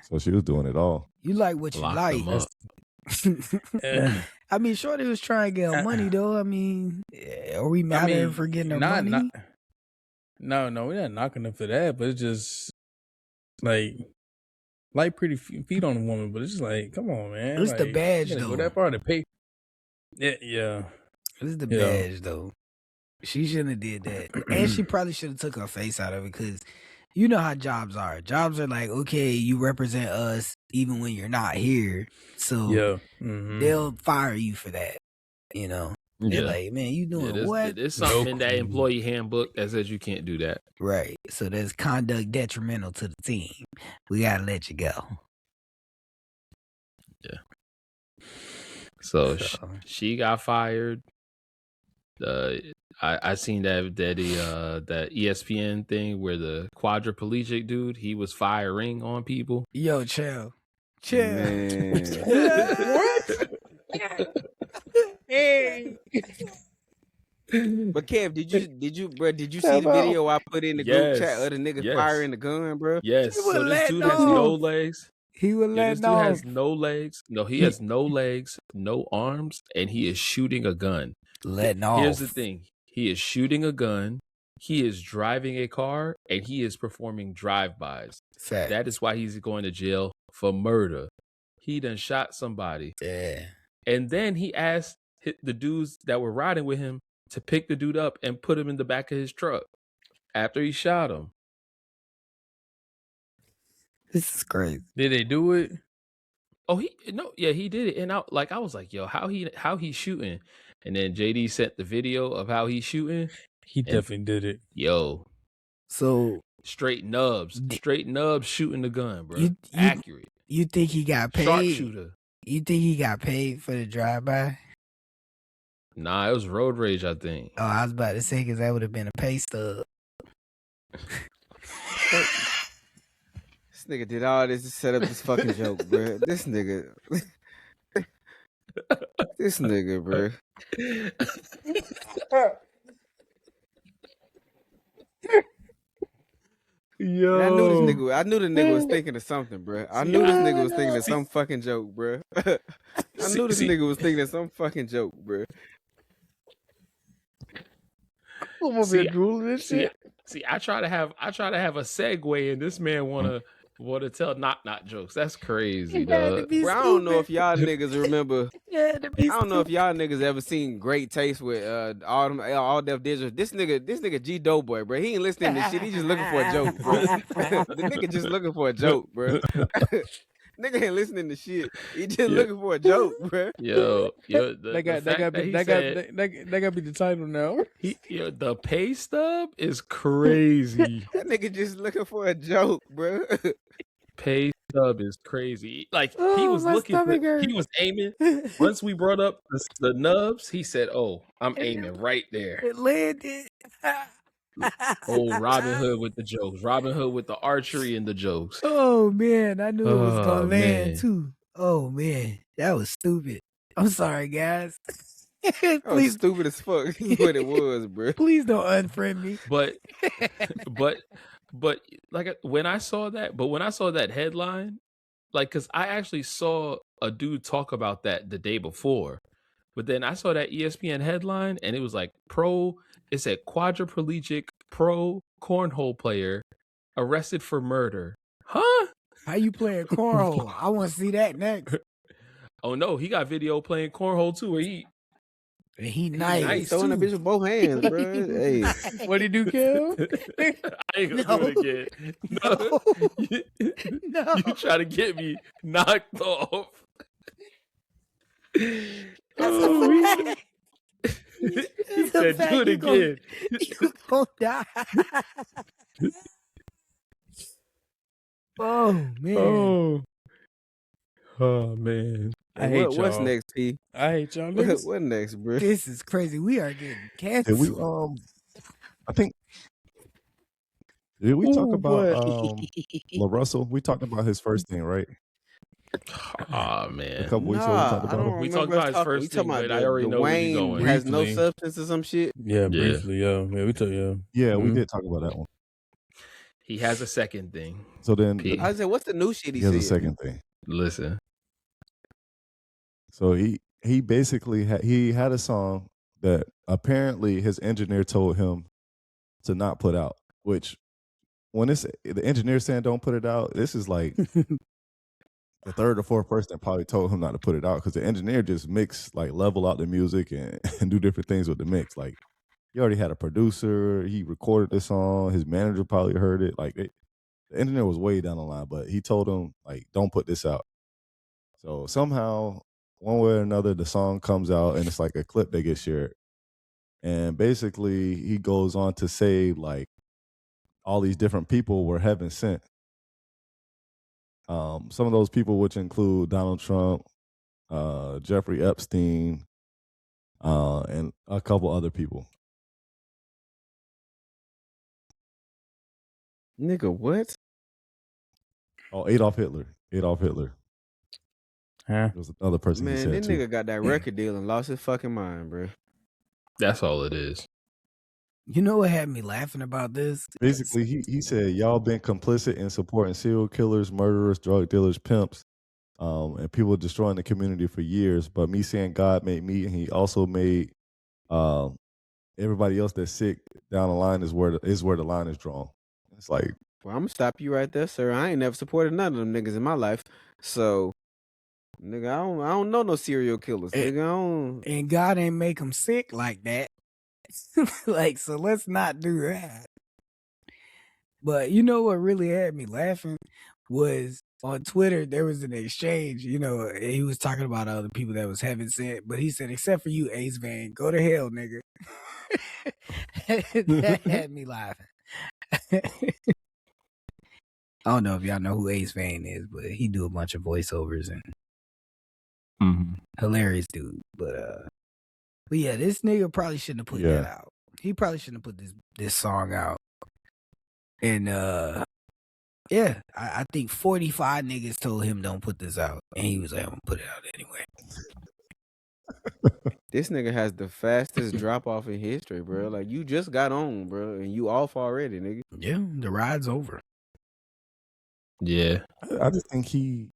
Speaker 3: So she was doing it all.
Speaker 2: you like what you
Speaker 5: Lock
Speaker 2: like.
Speaker 5: them up.
Speaker 2: I mean, Shorty was trying to get her money though. I mean, are we mad at her for getting her money?
Speaker 4: No, we're not knocking her for that, but it's just like pretty feet on a woman, but it's just like, come on, man.
Speaker 2: It's the
Speaker 4: like,
Speaker 2: badge
Speaker 4: you gotta
Speaker 2: though.
Speaker 4: Go that far to pay. Yeah.
Speaker 2: It's the
Speaker 4: Yeah.
Speaker 2: badge though. She shouldn't have did that, and she probably should have took her face out of it because you know how jobs are. Jobs are like, okay, you represent us even when you're not here, so
Speaker 4: Yeah. Mhm.
Speaker 2: they'll fire you for that. You know, they're
Speaker 5: Yeah.
Speaker 2: like, man, you doing
Speaker 5: there's,
Speaker 2: what?
Speaker 5: There's something in that employee handbook that says you can't do that.
Speaker 2: Right. So there's conduct detrimental to the team. We gotta let you go.
Speaker 5: So
Speaker 2: So-
Speaker 5: she got fired. I seen that ESPN thing where the quadriplegic dude, he was firing on people.
Speaker 2: Yo, chill.
Speaker 1: Man. But Kev, did you see the video I put in the group chat of the nigga
Speaker 5: Yes.
Speaker 1: firing the gun, bro?
Speaker 5: Yes.
Speaker 2: He was
Speaker 5: So this
Speaker 2: letting
Speaker 5: dude has no
Speaker 2: off.
Speaker 5: legs.
Speaker 2: He was
Speaker 5: Yeah, this
Speaker 2: letting
Speaker 5: dude
Speaker 2: off.
Speaker 5: has no legs. No, he has no legs, no arms, and he is shooting a gun.
Speaker 2: Letting off.
Speaker 5: Here's the thing. He is shooting a gun. He is driving a car, and he is performing drive-bys.
Speaker 2: Fact.
Speaker 5: That is why he's going to jail for murder. He done shot somebody.
Speaker 2: Yeah.
Speaker 5: And then he asked the dudes that were riding with him to pick the dude up and put him in the back of his truck after he shot him.
Speaker 2: This is crazy.
Speaker 4: Did they do it?
Speaker 5: Oh, he did it. And I was like, yo, how he shooting? And then JD sent the video of how he's shooting.
Speaker 4: He definitely did it.
Speaker 5: Yo,
Speaker 2: So
Speaker 5: straight nubs shooting the gun, bro.
Speaker 2: You-
Speaker 5: Accurate.
Speaker 2: you think he got paid?
Speaker 5: Sharpshooter.
Speaker 2: You think he got paid for the drive-by?
Speaker 5: Nah, it was road rage, I think.
Speaker 2: Oh, I was about to say because that would have been a pay stub.
Speaker 1: This nigga did all this to set up this fucking joke, bro. This nigga, bro.
Speaker 4: Yo.
Speaker 1: I knew the nigga was thinking of something, bro. I knew this nigga was thinking of some fucking joke, bro. I knew this nigga was thinking of some fucking joke, bro.
Speaker 4: I'm over here drooling and
Speaker 5: See,
Speaker 4: shit.
Speaker 5: I try to have a segue, and this man wanna tell knock jokes. That's crazy, dog.
Speaker 1: Bro, I don't know if y'all niggas remember.
Speaker 2: Yeah,
Speaker 1: I don't know if y'all niggas ever seen Great Taste with all Def Digital. This nigga G Doughboy, bro. He ain't listening to shit. He just looking for a joke, bro. The nigga just looking for a joke, bro. Nigga ain't listening to shit. He just looking for a joke, bro.
Speaker 5: Yo,
Speaker 4: That got to be the title now.
Speaker 5: the pay stub is crazy.
Speaker 1: That nigga just looking for a joke, bro.
Speaker 5: Pay stub is crazy. Like he
Speaker 2: Oh,
Speaker 5: was
Speaker 2: my
Speaker 5: looking,
Speaker 2: stomach hurt.
Speaker 5: he was aiming. Once we brought up the nubs, he said, "Oh, I'm aiming right there."
Speaker 2: It landed.
Speaker 5: Oh, Robin Hood with the jokes. Robin Hood with the archery and the jokes.
Speaker 2: Oh man, I knew it was
Speaker 5: Oh,
Speaker 2: gonna land
Speaker 5: man.
Speaker 2: too. Oh man, that was stupid. I'm sorry, guys.
Speaker 1: That was
Speaker 2: please,
Speaker 1: stupid as fuck. Is what it was, bro.
Speaker 2: please don't unfriend me.
Speaker 5: But like when I saw that headline, like, cause I actually saw a dude talk about that the day before, but then I saw that ESPN headline and it was like it said quadriplegic pro cornhole player arrested for murder. Huh?
Speaker 2: How you playing cornhole? I want to see that next.
Speaker 5: Oh no, he got video playing cornhole too. Where he
Speaker 2: He nice.
Speaker 5: nice,
Speaker 1: Throwing the
Speaker 2: too.
Speaker 1: bitch with both hands, bro. Hey.
Speaker 4: What did he do, Kel?
Speaker 5: I ain't gonna do it again. No.
Speaker 2: No.
Speaker 5: You try to get me knocked off.
Speaker 2: That's a fact.
Speaker 5: He
Speaker 2: It's a
Speaker 5: said,
Speaker 2: fact.
Speaker 5: do it
Speaker 2: You gon-
Speaker 5: again.
Speaker 2: You gonna die. Oh man.
Speaker 4: Oh man. I hate y'all.
Speaker 1: What's next, P?
Speaker 4: I hate y'all niggas.
Speaker 1: What next, bro?
Speaker 2: This is crazy. We are getting
Speaker 3: Did we
Speaker 2: canceled.
Speaker 3: I think did we talk
Speaker 4: Ooh,
Speaker 3: about
Speaker 4: boy.
Speaker 3: La Russell? We talked about his first thing, right?
Speaker 5: Oh
Speaker 3: A
Speaker 5: man,
Speaker 3: couple weeks ago, we talked
Speaker 1: Nah, I
Speaker 3: about
Speaker 1: don't
Speaker 3: him.
Speaker 5: we
Speaker 1: remember
Speaker 5: talked about
Speaker 1: us
Speaker 5: his
Speaker 1: talking. We
Speaker 5: first
Speaker 1: talking
Speaker 5: thing,
Speaker 1: about
Speaker 5: but I already
Speaker 1: the
Speaker 5: know where he's
Speaker 1: Wayne
Speaker 5: going.
Speaker 1: has no
Speaker 4: Briefly.
Speaker 1: substance or some shit.
Speaker 4: Yeah,
Speaker 5: Yeah.
Speaker 4: briefly. Yeah, we took
Speaker 3: Yeah, we
Speaker 4: Mhm.
Speaker 3: did talk about that one.
Speaker 5: He has a second thing.
Speaker 3: So then
Speaker 5: P.
Speaker 1: I said, what's the new shit
Speaker 3: he
Speaker 1: he
Speaker 3: has a
Speaker 1: said?
Speaker 3: second thing.
Speaker 5: Listen,
Speaker 3: So he basically he had a song that apparently his engineer told him to not put out. Which when the engineer saying don't put it out, this is like the third or fourth person that probably told him not to put it out because the engineer just level out the music and, and do different things with the mix. Like he already had a producer, he recorded the song, his manager probably heard it. Like the engineer was way down the line, but he told him like don't put this out. So somehow, one way or another, the song comes out and it's like a clip that gets shared. And basically he goes on to say like all these different people were heaven sent. Some of those people, which include Donald Trump, Jeffrey Epstein, and a couple other people.
Speaker 1: Nigga, what?
Speaker 3: Oh, Adolf Hitler.
Speaker 4: Huh?
Speaker 3: There was another person he
Speaker 1: Man,
Speaker 3: said
Speaker 1: this
Speaker 3: too.
Speaker 1: nigga got that record deal and lost his fucking mind, bro.
Speaker 5: that's all it is.
Speaker 2: You know what had me laughing about this?
Speaker 3: Basically, he said y'all been complicit in supporting serial killers, murderers, drug dealers, pimps, and people destroying the community for years. But me saying God made me, and He also made everybody else that's sick down the line is where the line is drawn. It's like,
Speaker 1: Well, I'm gonna stop you right there, sir. I ain't never supported none of them niggas in my life. So, nigga, I don't know no serial killers.
Speaker 2: Eh,
Speaker 1: Nigga, I don't.
Speaker 2: And God ain't make them sick like that. Like, so let's not do that. But you know what really had me laughing was on Twitter, there was an exchange, you know, he was talking about other people that was heaven sent, but he said, except for you, Ace Van, go to hell, nigga. That had me laughing. I don't know if y'all know who Ace Van is, but he do a bunch of voiceovers and hilarious dude. But yeah, this nigga probably shouldn't have put
Speaker 3: Yeah.
Speaker 2: that out. He probably shouldn't have put this song out. And yeah, I think 45 niggas told him don't put this out, and he was like, I'm gonna put it out anyway.
Speaker 1: This nigga has the fastest drop off in history, bro. Like you just got on, bro, and you off already, nigga.
Speaker 2: Yeah, the ride's over.
Speaker 5: Yeah,
Speaker 3: I just think he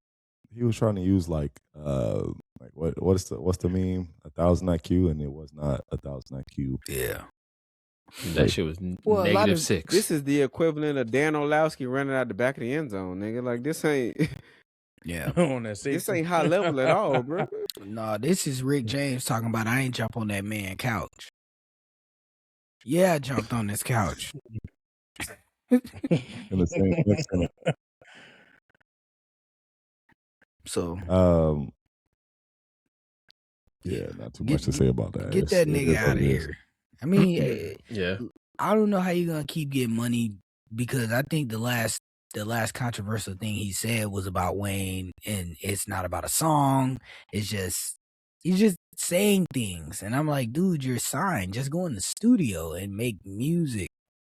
Speaker 3: was trying to use like what's the meme 1,000 IQ, and it was not 1,000 IQ.
Speaker 2: Yeah.
Speaker 5: that shit was
Speaker 2: Well, a lot
Speaker 5: negative
Speaker 2: of-
Speaker 5: 6.
Speaker 1: This is the equivalent of Dan Orlowski running out the back of the end zone, nigga. Like this ain't
Speaker 2: Yeah.
Speaker 4: On that
Speaker 1: this
Speaker 4: safety.
Speaker 1: ain't high level at all, bro.
Speaker 2: No, this is Rick James talking about I ain't jump on that man couch. Yeah, I jumped on this couch.
Speaker 3: In the same next minute.
Speaker 2: So
Speaker 3: Yeah, not too
Speaker 2: Get-
Speaker 3: much to say about that.
Speaker 2: get that nigga out of here. I mean,
Speaker 5: Yeah,
Speaker 2: I don't know how you gonna keep getting money because I think the last controversial thing he said was about Wayne, and it's not about a song. It's just he's just saying things, and I'm like, dude, you're signed. Just go in the studio and make music.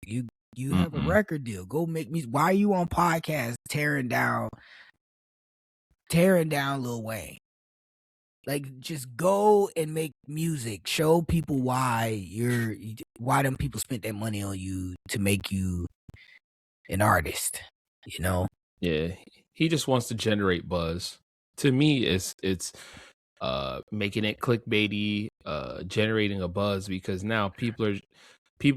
Speaker 2: You have a record deal. Go make music. Why are you on podcast tearing down Lil Wayne? Like, just go and make music. Show people why them people spent their money on you to make you an artist. You know?
Speaker 5: yeah. He just wants to generate buzz. To me, it's making it clickbaity, generating a buzz because now people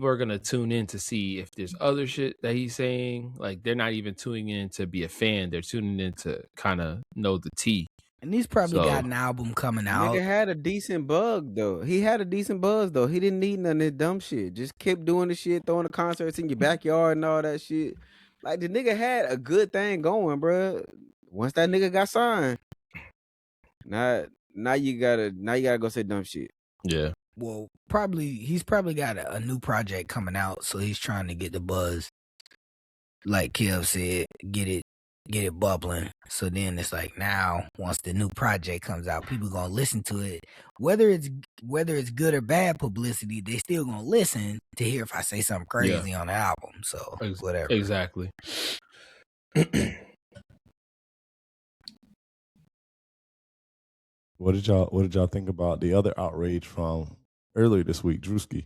Speaker 5: are gonna tune in to see if there's other shit that he's saying. Like they're not even tuning in to be a fan; they're tuning in to kind of know the tea.
Speaker 2: And he's probably
Speaker 5: So-
Speaker 2: got an album coming out.
Speaker 1: Nigga had a decent bug though. He had a decent buzz though. He didn't need none of this dumb shit. Just kept doing the shit, throwing the concerts in your backyard and all that shit. Like the nigga had a good thing going, bro. Once that nigga got signed, now you gotta go say dumb shit.
Speaker 5: Yeah,
Speaker 2: Well, he's probably got a new project coming out, so he's trying to get the buzz. Like Kev said, get it bubbling. So then it's like now, once the new project comes out, people gonna listen to it. Whether it's good or bad publicity, they still gonna listen to hear if I say something crazy on the album. So whatever.
Speaker 5: exactly.
Speaker 3: What did y'all think about the other outrage from earlier this week, Drewski?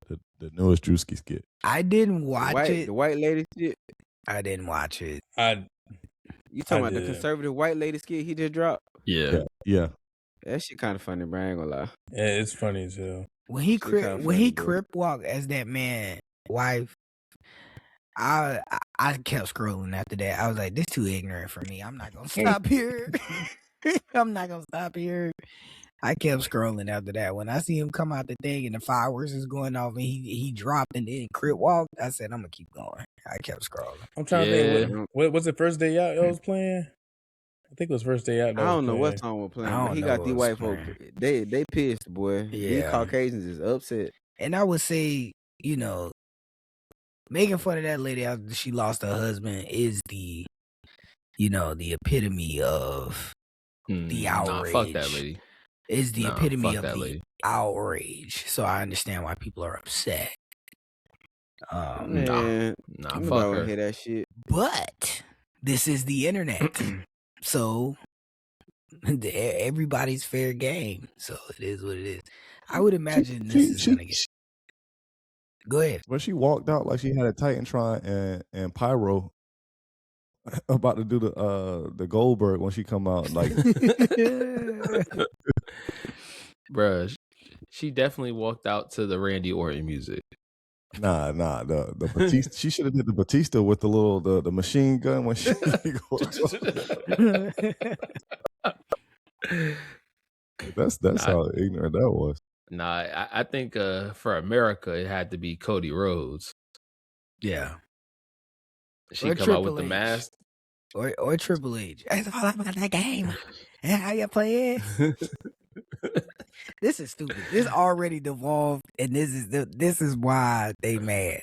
Speaker 3: The newest Drewski skit.
Speaker 2: I didn't
Speaker 1: The
Speaker 2: watch it.
Speaker 1: white lady shit.
Speaker 2: I didn't watch it.
Speaker 1: You talking about the
Speaker 4: did.
Speaker 1: conservative white lady skit he just dropped?
Speaker 5: Yeah.
Speaker 3: Yeah.
Speaker 1: That shit kind of funny, bro. I ain't gonna lie.
Speaker 4: Yeah, it's funny as hell.
Speaker 2: When he
Speaker 1: Shit kinda funny, bro.
Speaker 2: crip walked as that man wife, I kept scrolling after that. I was like, this too ignorant for me. I'm not gonna stop here. I'm not gonna stop here. I kept scrolling after that. When I see him come out the thing and the fireworks is going off and he dropped and then crip walked, I said, I'm gonna keep going. I kept scrolling.
Speaker 4: I'm trying to think. What was it? First Day Out? I was playing. I think it was First Day Out.
Speaker 1: I don't know what song we're playing, but he got these white folk. They pissed, boy. These
Speaker 2: Yeah.
Speaker 1: Caucasians is upset.
Speaker 2: And I would say, you know, making fun of that lady after she lost her husband is the, you know, the epitome of the outrage.
Speaker 5: Nah, fuck that lady.
Speaker 2: Is the
Speaker 5: Nah,
Speaker 2: epitome
Speaker 5: fuck
Speaker 2: of
Speaker 5: that
Speaker 2: the
Speaker 5: lady.
Speaker 2: outrage. So I understand why people are upset.
Speaker 1: Man,
Speaker 5: Nah,
Speaker 1: nobody
Speaker 5: fuck
Speaker 1: wanna
Speaker 5: her.
Speaker 1: hear that shit.
Speaker 2: But this is the internet. So everybody's fair game. So it is what it is. I would imagine this is going to get... Go ahead.
Speaker 3: But she walked out like she had a Titantron and Pyro about to do the Goldberg when she come out. Like,
Speaker 5: Bruh, she definitely walked out to the Randy Orton music.
Speaker 3: nah. The Batista, she should have did the Batista with the little the machine gun when she. That's how ignorant that was.
Speaker 5: Nah, I think for America it had to be Cody Rhodes.
Speaker 2: Yeah.
Speaker 5: She
Speaker 2: Or
Speaker 5: come out with
Speaker 2: Triple
Speaker 5: the
Speaker 2: H.
Speaker 5: mask.
Speaker 2: Or Triple H. It's all about that game. And how you play it. This is stupid. This already devolved, and this is why they mad.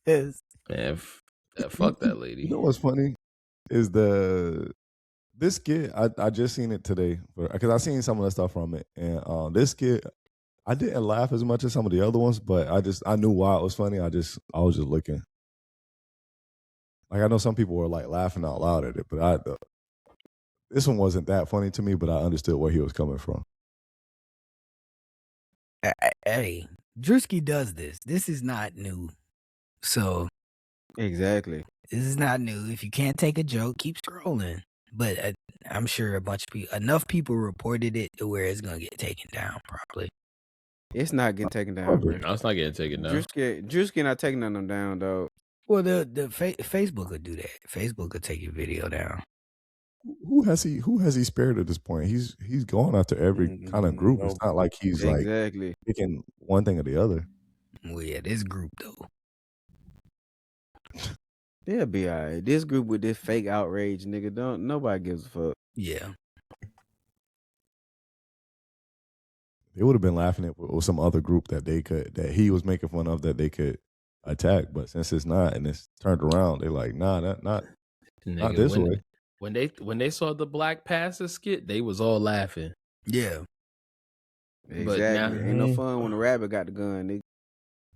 Speaker 5: Man, fuck that lady.
Speaker 3: You know what's funny is this skit. I just seen it today because I seen some of the stuff from it, and this skit I didn't laugh as much as some of the other ones, but I knew why it was funny. I was just looking. Like I know some people were like laughing out loud at it, but this one wasn't that funny to me. But I understood where he was coming from.
Speaker 2: Hey, Drewski does this. This is not new. So
Speaker 1: exactly,
Speaker 2: this is not new. If you can't take a joke, keep scrolling. But I'm sure enough people reported it to where it's gonna get taken down. Probably.
Speaker 1: It's not getting taken down, bro.
Speaker 5: No, it's not getting taken down.
Speaker 1: Drewski not taking none of them down, dog.
Speaker 2: Well, the Facebook could do that. Facebook could take your video down.
Speaker 3: Who has he spared at this point? He's gone after every kind of group. It's not like he's like picking one thing or the other.
Speaker 2: Well, yeah, this group though.
Speaker 1: They'll be all right. This group with this fake outrage, nigga, nobody gives a fuck.
Speaker 2: Yeah.
Speaker 3: They would have been laughing at with some other group that he was making fun of that they could attack, but since it's not and it's turned around, they're like, nah, not this way.
Speaker 5: When they saw the Black Panther skit, they was all laughing.
Speaker 2: Yeah.
Speaker 1: Exactly.
Speaker 5: But now,
Speaker 1: ain't no fun when the rabbit got the gun, nigga.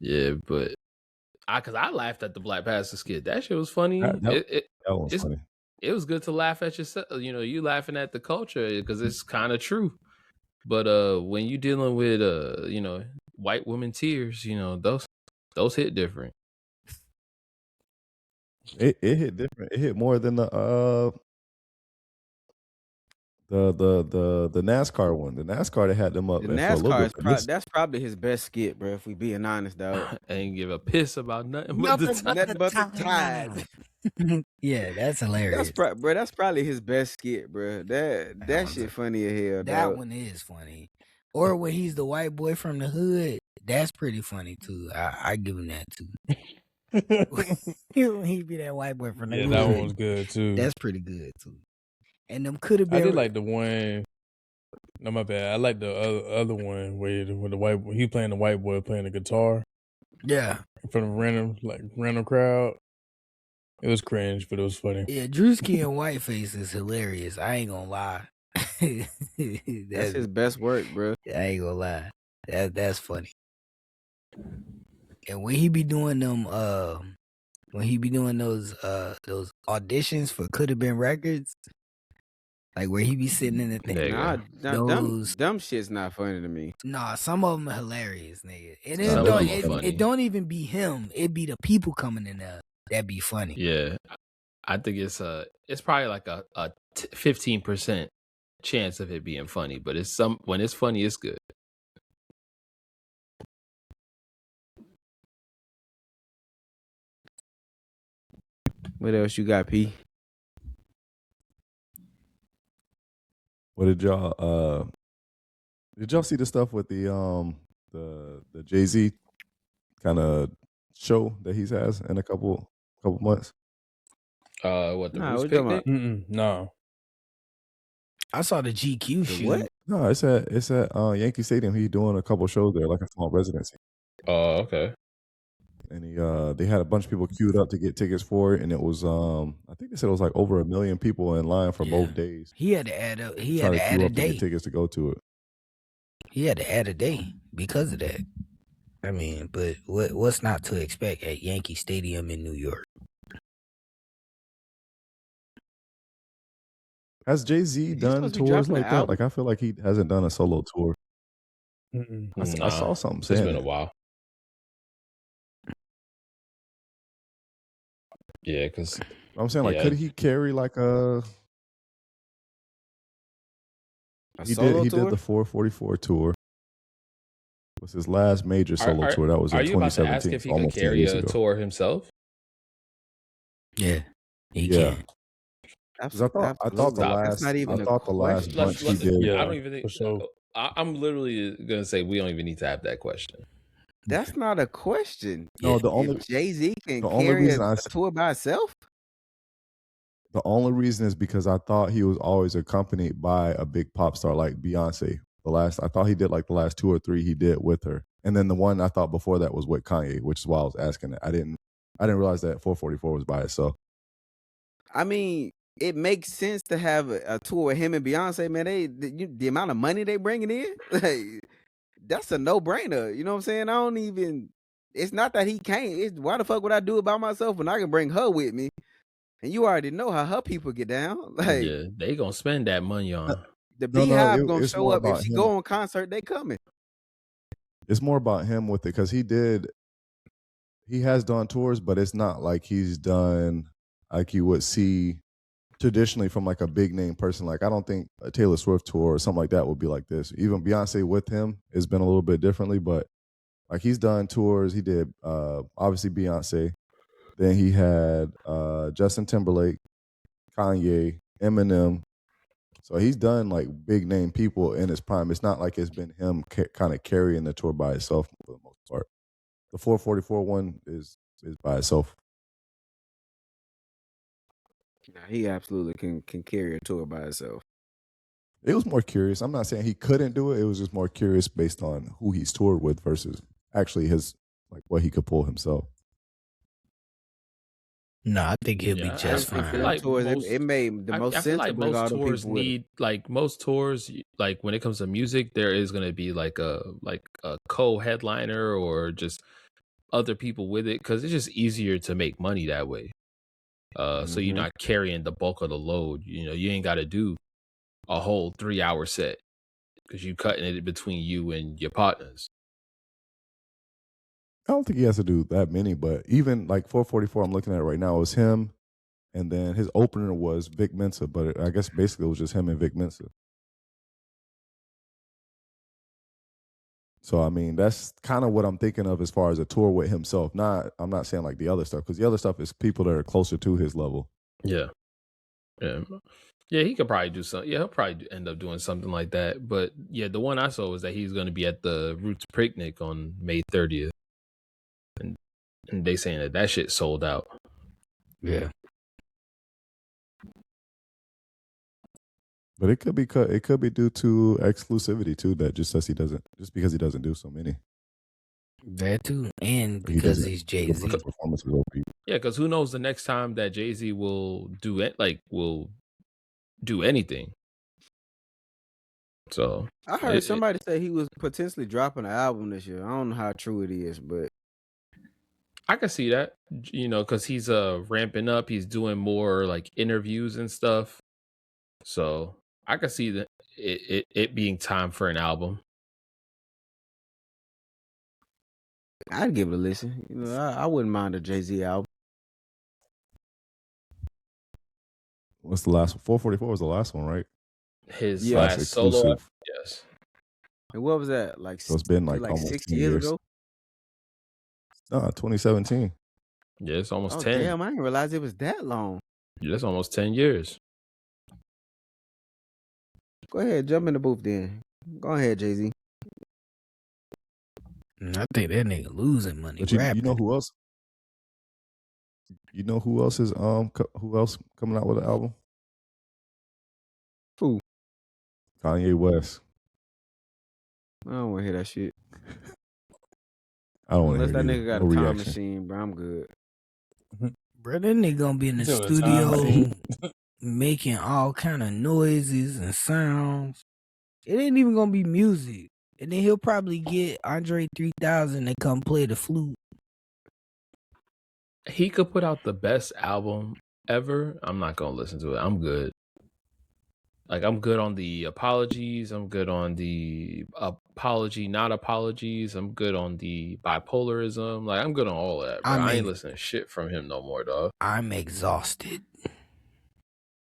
Speaker 5: Yeah, but because I laughed at the Black Panther skit. That shit was funny.
Speaker 3: That was funny.
Speaker 5: It was good to laugh at yourself. You know, you laughing at the culture because it's kind of true. But when you dealing with you know, white women tears, you know, those hit different.
Speaker 3: It hit different. It hit more than the NASCAR one. The NASCAR that had them up.
Speaker 1: The
Speaker 3: for a little
Speaker 1: NASCAR
Speaker 3: bit.
Speaker 1: is that's probably his best skit, bro. If we being honest, dog.
Speaker 5: Ain't give a piss about nothing but the
Speaker 1: tide.
Speaker 2: Yeah, that's hilarious.
Speaker 1: That's probably his best skit, bro. That shit funny as hell.
Speaker 2: That
Speaker 1: dog.
Speaker 2: one is funny. Or when he's the white boy from the hood, that's pretty funny too. I give him that too. He be that white boy from the hood.
Speaker 4: Yeah, that one was good too.
Speaker 2: That's pretty good too. And them could have been.
Speaker 4: I did like the one. No, my bad. I like the other one where the white boy, he playing the white boy playing the guitar.
Speaker 2: Yeah,
Speaker 4: in front of random crowd. It was cringe, but it was funny.
Speaker 2: Yeah, Drewski and Whiteface is hilarious. I ain't gonna lie.
Speaker 1: That's his best work, bro.
Speaker 2: I ain't gonna lie. That's funny. And when he be doing them, when he be doing those auditions for Could Have Been Records, Like where he be sitting in the thing.
Speaker 5: Nigga.
Speaker 2: Those
Speaker 1: dumb shit's not funny to me.
Speaker 2: Nah, some of them are hilarious, nigga. And it
Speaker 5: Some
Speaker 2: don't,
Speaker 5: of 'em funny.
Speaker 2: it don't even be him. It be the people coming in there that be funny.
Speaker 5: Yeah, I think it's probably like a 15% chance of it being funny, but when it's funny, it's good.
Speaker 1: What else you got, P?
Speaker 3: What did y'all see the stuff with the Jay-Z kind of show that he has in a couple months?
Speaker 5: What the
Speaker 1: Nah,
Speaker 5: Roots
Speaker 1: what you talking
Speaker 5: Picnic?
Speaker 4: No.
Speaker 2: I saw the GQ shoot.
Speaker 1: what?
Speaker 3: No, it's at Yankee Stadium. He doing a couple shows there, like a small residency.
Speaker 5: Oh, okay.
Speaker 3: And they had a bunch of people queued up to get tickets for it, and it was I think they said it was like over 1 million people in line for both days.
Speaker 2: He had to add a he had
Speaker 3: Trying
Speaker 2: to
Speaker 3: to
Speaker 2: add
Speaker 3: queue
Speaker 2: a
Speaker 3: up to get
Speaker 2: day.
Speaker 3: tickets to go to it.
Speaker 2: He had to add a day because of that. I mean, but what's not to expect at Yankee Stadium in New York?
Speaker 3: Has Jay-Z done
Speaker 1: supposed to be
Speaker 3: tours
Speaker 1: dropping
Speaker 3: like
Speaker 1: an
Speaker 3: that?
Speaker 1: album?
Speaker 3: Like I feel like he hasn't done a solo tour.
Speaker 4: Mm-mm.
Speaker 3: I saw something
Speaker 5: It's
Speaker 3: saying
Speaker 5: been a
Speaker 3: it.
Speaker 5: while. Yeah, because
Speaker 3: I'm saying, like,
Speaker 5: Yeah.
Speaker 3: could he carry like
Speaker 1: A
Speaker 3: he
Speaker 1: solo
Speaker 3: did
Speaker 1: tour?
Speaker 3: the 444 tour. It was his last major solo tour. That was in
Speaker 5: are you about to ask
Speaker 3: 2017,
Speaker 5: if he
Speaker 3: so
Speaker 5: could
Speaker 3: almost 10
Speaker 5: carry
Speaker 3: years
Speaker 5: a
Speaker 3: ago.
Speaker 5: tour himself?
Speaker 2: Yeah, he
Speaker 3: Yeah.
Speaker 2: can.
Speaker 3: 'Cause I thought the
Speaker 1: Absolutely. That's
Speaker 3: last
Speaker 1: not even a
Speaker 3: last
Speaker 1: question.
Speaker 3: bunch he did.
Speaker 4: Yeah,
Speaker 5: I don't even think.
Speaker 4: for sure.
Speaker 5: I'm literally gonna say we don't even need to have that question.
Speaker 1: That's not a question.
Speaker 3: No,
Speaker 2: Yeah.
Speaker 3: the only
Speaker 1: If Jay-Z can
Speaker 3: the only
Speaker 1: carry
Speaker 3: reason
Speaker 1: a
Speaker 3: I said
Speaker 1: tour by itself,
Speaker 3: the only reason is because I thought he was always accompanied by a big pop star like Beyonce. I thought he did like the last 2 or 3 he did with her, and then the one I thought before that was with Kanye, which is why I was asking it. I didn't realize that 444 was by itself.
Speaker 1: I mean, it makes sense to have a tour with him and Beyonce, man. The amount of money they bringing in, like, that's a no-brainer. You know what I'm saying? It's not that he can't. It's why the fuck would I do it by myself when I can bring her with me? And you already know how her people get down. Like,
Speaker 5: Yeah, they gonna spend that money on.
Speaker 1: the
Speaker 3: No,
Speaker 1: Beehive gonna
Speaker 3: it's
Speaker 1: show
Speaker 3: more
Speaker 1: up. If
Speaker 3: about
Speaker 1: she
Speaker 3: him.
Speaker 1: go on concert, they coming.
Speaker 3: It's more about him with it because he has done tours, but it's not like he's done like you would see traditionally from like a big name person. Like I don't think a Taylor Swift tour or something like that would be like this. Even Beyonce with him has been a little bit differently, but like he's done tours. He did obviously Beyonce. Then he had Justin Timberlake, Kanye, Eminem. So he's done like big name people in his prime. It's not like it's been him kind of carrying the tour by itself for the most part. The 444 one is by itself.
Speaker 1: Nah, he absolutely can carry a tour by himself.
Speaker 3: It was more curious. I'm not saying he couldn't do it. It was just more curious based on who he's toured with versus actually his like what he could pull himself.
Speaker 2: No, I think he'll be just
Speaker 5: I
Speaker 2: fine.
Speaker 5: feel like
Speaker 1: tours,
Speaker 5: most-
Speaker 1: it made the most
Speaker 5: I feel
Speaker 1: sense
Speaker 5: like
Speaker 1: to bring all
Speaker 5: most
Speaker 1: the
Speaker 5: tours
Speaker 1: people with him.
Speaker 5: need like most tours like when it comes to music, there is gonna be like a co-headliner or just other people with it because it's just easier to make money that way. So you're
Speaker 1: Mhm.
Speaker 5: not carrying the bulk of the load. You know, you ain't got to do a whole 3-hour set because you cutting it between you and your partners.
Speaker 3: I don't think he has to do that many, but even like 444, I'm looking at it right now, it was him, and then his opener was Vic Mensa, but I guess basically it was just him and Vic Mensa. So I mean, that's kind of what I'm thinking of as far as a tour with himself. I'm not saying like the other stuff because the other stuff is people that are closer to his level.
Speaker 5: Yeah. He could probably do something. Yeah, he'll probably end up doing something like that. But yeah, the one I saw was that he's going to be at the Roots Picnic on May 30th, and they saying that shit sold out.
Speaker 2: Yeah.
Speaker 3: But it could be due to exclusivity too. That just says because he doesn't do so many.
Speaker 2: That too, and
Speaker 3: He
Speaker 2: because
Speaker 3: doesn't
Speaker 2: he's Jay-Z.
Speaker 3: put performances over people.
Speaker 5: Yeah, because who knows the next time that Jay-Z will do it, like will do anything. So
Speaker 1: I heard somebody say he was potentially dropping an album this year. I don't know how true it is, but
Speaker 5: I can see that, you know, because he's ramping up. He's doing more like interviews and stuff. So I could see that it being time for an album.
Speaker 1: I'd give it a listen. You know, I wouldn't mind a Jay-Z album.
Speaker 3: What's the last one? 444 was the last one, right?
Speaker 5: His
Speaker 1: Yeah.
Speaker 3: Last
Speaker 5: last solo,
Speaker 3: exclusive.
Speaker 5: yes.
Speaker 1: And what was that? Like,
Speaker 3: So it's been like
Speaker 1: like
Speaker 3: almost
Speaker 1: 6
Speaker 3: 10
Speaker 1: years
Speaker 3: years.
Speaker 1: ago?
Speaker 3: 2017.
Speaker 5: Yeah, it's almost
Speaker 1: Oh,
Speaker 5: 10.
Speaker 1: damn. I didn't realize it was that long.
Speaker 5: Yeah, that's almost 10 years.
Speaker 1: Go ahead. Jump in the booth then. Go ahead, Jay-Z.
Speaker 2: I think that nigga losing money.
Speaker 3: But you know
Speaker 2: rapping.
Speaker 3: who else? You know who else is who else coming out with an album?
Speaker 1: Who?
Speaker 3: Kanye West.
Speaker 1: I don't want to hear that shit.
Speaker 3: I don't want to
Speaker 1: Unless
Speaker 3: hear
Speaker 1: that
Speaker 3: it
Speaker 1: nigga got
Speaker 3: either.
Speaker 1: a
Speaker 3: No
Speaker 1: time
Speaker 3: reaction.
Speaker 1: machine, bro. I'm good.
Speaker 2: Bro, that nigga gonna be in the
Speaker 4: Till the time
Speaker 2: studio
Speaker 4: machine.
Speaker 2: making all kind of noises and sounds. It ain't even gonna be music. And then he'll probably get Andre 3000 to come play the flute.
Speaker 5: He could put out the best album ever. I'm not gonna listen to it. I'm good. Like, I'm good on the apologies. I'm good on the apology, not apologies. I'm good on the bipolarism. Like, I'm good on all of that, bro. I ain't listening to shit from him no more, dog.
Speaker 2: I'm exhausted.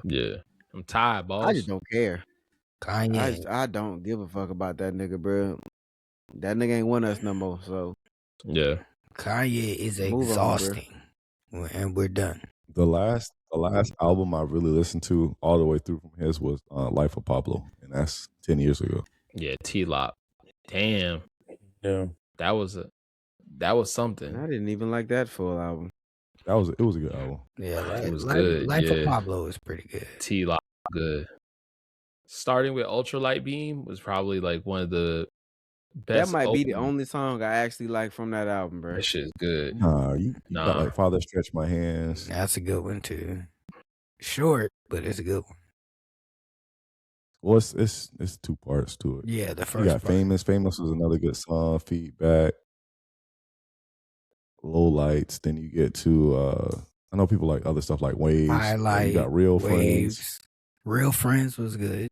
Speaker 5: Yeah. I'm tired, boss.
Speaker 1: I just don't care.
Speaker 2: Kanye.
Speaker 1: I don't give a fuck about that nigga, bro. That nigga ain't want us no more, so.
Speaker 5: Yeah.
Speaker 2: Kanye is
Speaker 1: Move on, bro.
Speaker 2: exhausting. And we're done.
Speaker 3: The last album I really listened to all the way through from his was Life of Pablo, and that's 10 years ago.
Speaker 5: Yeah, T-Lop. Damn.
Speaker 4: Yeah.
Speaker 5: That was something.
Speaker 1: I didn't even like that full album.
Speaker 3: It was a good album.
Speaker 2: Yeah,
Speaker 5: It was good.
Speaker 2: Life of
Speaker 5: Yeah.
Speaker 2: Pablo is pretty good.
Speaker 5: T-Lop, good. Starting with Ultralight Beam was probably like one of the best.
Speaker 1: That might be the
Speaker 5: opening-
Speaker 1: only song I actually like from that album, bro.
Speaker 5: That shit's good.
Speaker 3: Nah, you got
Speaker 5: Nah.
Speaker 3: like Father Stretch My Hands.
Speaker 2: That's a good one too. Short, but it's a good one.
Speaker 3: Well, it's 2 parts to it.
Speaker 2: Yeah, the
Speaker 3: You
Speaker 2: first
Speaker 3: got
Speaker 2: part.
Speaker 3: Famous. Famous was another good song. Feedback. Low Lights. Then you get to I know people like other stuff like Waves.
Speaker 2: Highlight.
Speaker 3: You got Real Friends.
Speaker 2: Waves. Real Friends was good.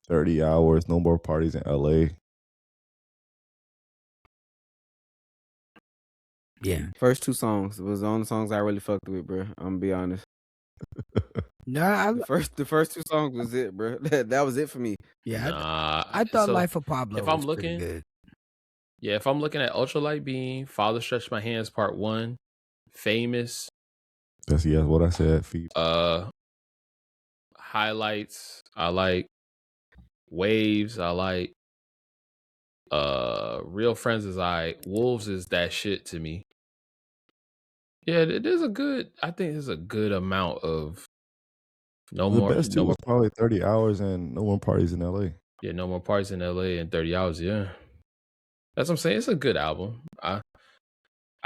Speaker 3: 30 Hours. No More Parties in LA.
Speaker 2: Yeah.
Speaker 1: First 2 songs was the only songs I really fucked with, bro. I'm gonna be honest.
Speaker 2: Nah,
Speaker 1: The first 2 songs was it, bro. That was it for me.
Speaker 2: yeah.
Speaker 5: Nah.
Speaker 2: I thought
Speaker 5: So,
Speaker 2: Life of Pablo
Speaker 5: if I'm
Speaker 2: was pretty
Speaker 5: looking-
Speaker 2: good.
Speaker 5: Yeah, if I'm looking at Ultralight Beam, Father Stretch My Hands Part 1, Famous,
Speaker 3: That's what I said.
Speaker 5: Highlights, I like. Waves, I like. Real Friends is Wolves is that shit to me. Yeah, there's a good. I think there's a good amount of
Speaker 3: The best two was probably 30 Hours and No More Parties in LA.
Speaker 5: Yeah, No More Parties in LA and 30 Hours. Yeah, that's what I'm saying. It's a good album.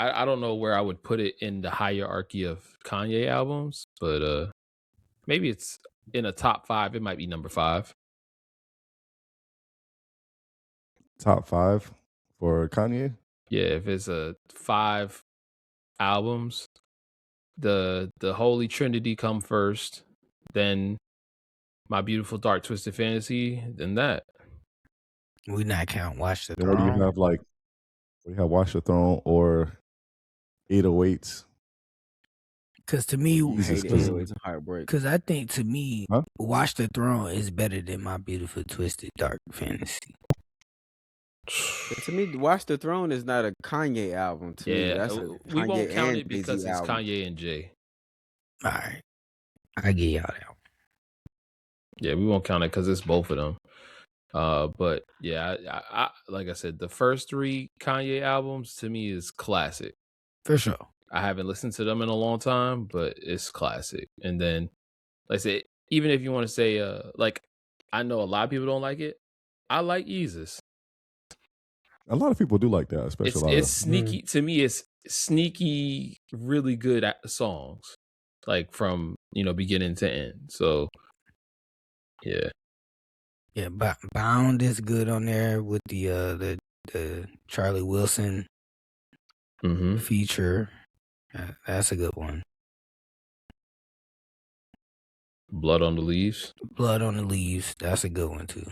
Speaker 5: I don't know where I would put it in the hierarchy of Kanye albums, but maybe it's in a top 5. It might be number 5.
Speaker 3: Top 5 for Kanye?
Speaker 5: Yeah, if it's a 5 albums, the Holy Trinity come first, then My Beautiful Dark Twisted Fantasy, then that.
Speaker 2: We not count Watch the
Speaker 3: Then what do you
Speaker 2: Throne.
Speaker 3: have like? We have Watch the Throne or 808s.
Speaker 2: Because to me,
Speaker 1: I
Speaker 3: Jesus,
Speaker 1: hate
Speaker 3: cause-
Speaker 1: it. It's a heartbreak.
Speaker 2: because I think to me,
Speaker 3: Huh?
Speaker 2: Watch the Throne is better than My Beautiful Twisted Dark Fantasy.
Speaker 1: To me, Watch the Throne is not a Kanye album. To me,
Speaker 5: Yeah,
Speaker 1: that's a
Speaker 5: we won't
Speaker 1: Kanye
Speaker 5: count
Speaker 1: and
Speaker 5: it because
Speaker 1: Jay-Z
Speaker 5: it's
Speaker 1: album.
Speaker 5: Kanye and Jay.
Speaker 2: All right, I get y'all that one.
Speaker 5: Yeah, we won't count it because it's both of them. But yeah, I like I said, the first 3 Kanye albums to me is classic.
Speaker 2: For sure.
Speaker 5: I haven't listened to them in a long time, but it's classic. And then, like I said, even if you want to say, like, I know a lot of people don't like it. I like Yeezus.
Speaker 3: A lot of people do like that, especially a lot
Speaker 5: It's
Speaker 3: of
Speaker 5: sneaky to me. It's sneaky, really good songs, like from beginning to end. So, yeah,
Speaker 2: Yeah, Bound is good on there with the Charlie Wilson
Speaker 5: mm-hmm.
Speaker 2: feature. That's a good one.
Speaker 5: Blood on the Leaves.
Speaker 2: Blood on the Leaves. That's a good one too.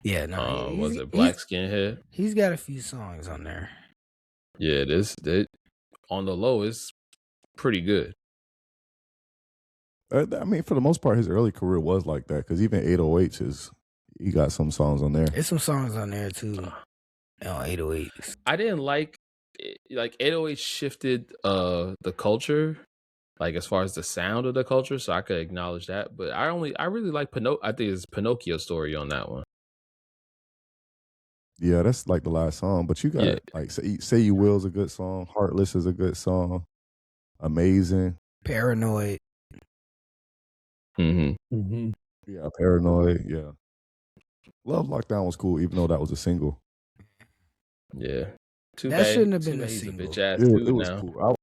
Speaker 2: Yeah, no.
Speaker 5: Was it Black Skinhead?
Speaker 2: He's got a few songs on there.
Speaker 5: Yeah, on the low is pretty good.
Speaker 3: I mean, for the most part, his early career was like that because even 808s he got some songs on there.
Speaker 2: There's some songs on there too. On 808s.
Speaker 5: I didn't like 808 shifted the culture, like as far as the sound of the culture, so I could acknowledge that. But I really like I think it's Pinocchio Story on that one.
Speaker 3: Yeah, that's like the last song. But you got like Say You Will is a good song. Heartless is a good song. Amazing.
Speaker 2: Paranoid.
Speaker 5: Mm-hmm.
Speaker 3: Yeah, Paranoid. Yeah. Love Lockdown was cool, even though that was a single.
Speaker 5: Yeah.
Speaker 2: That shouldn't have been a single.
Speaker 5: Bitch ass
Speaker 3: It was cool.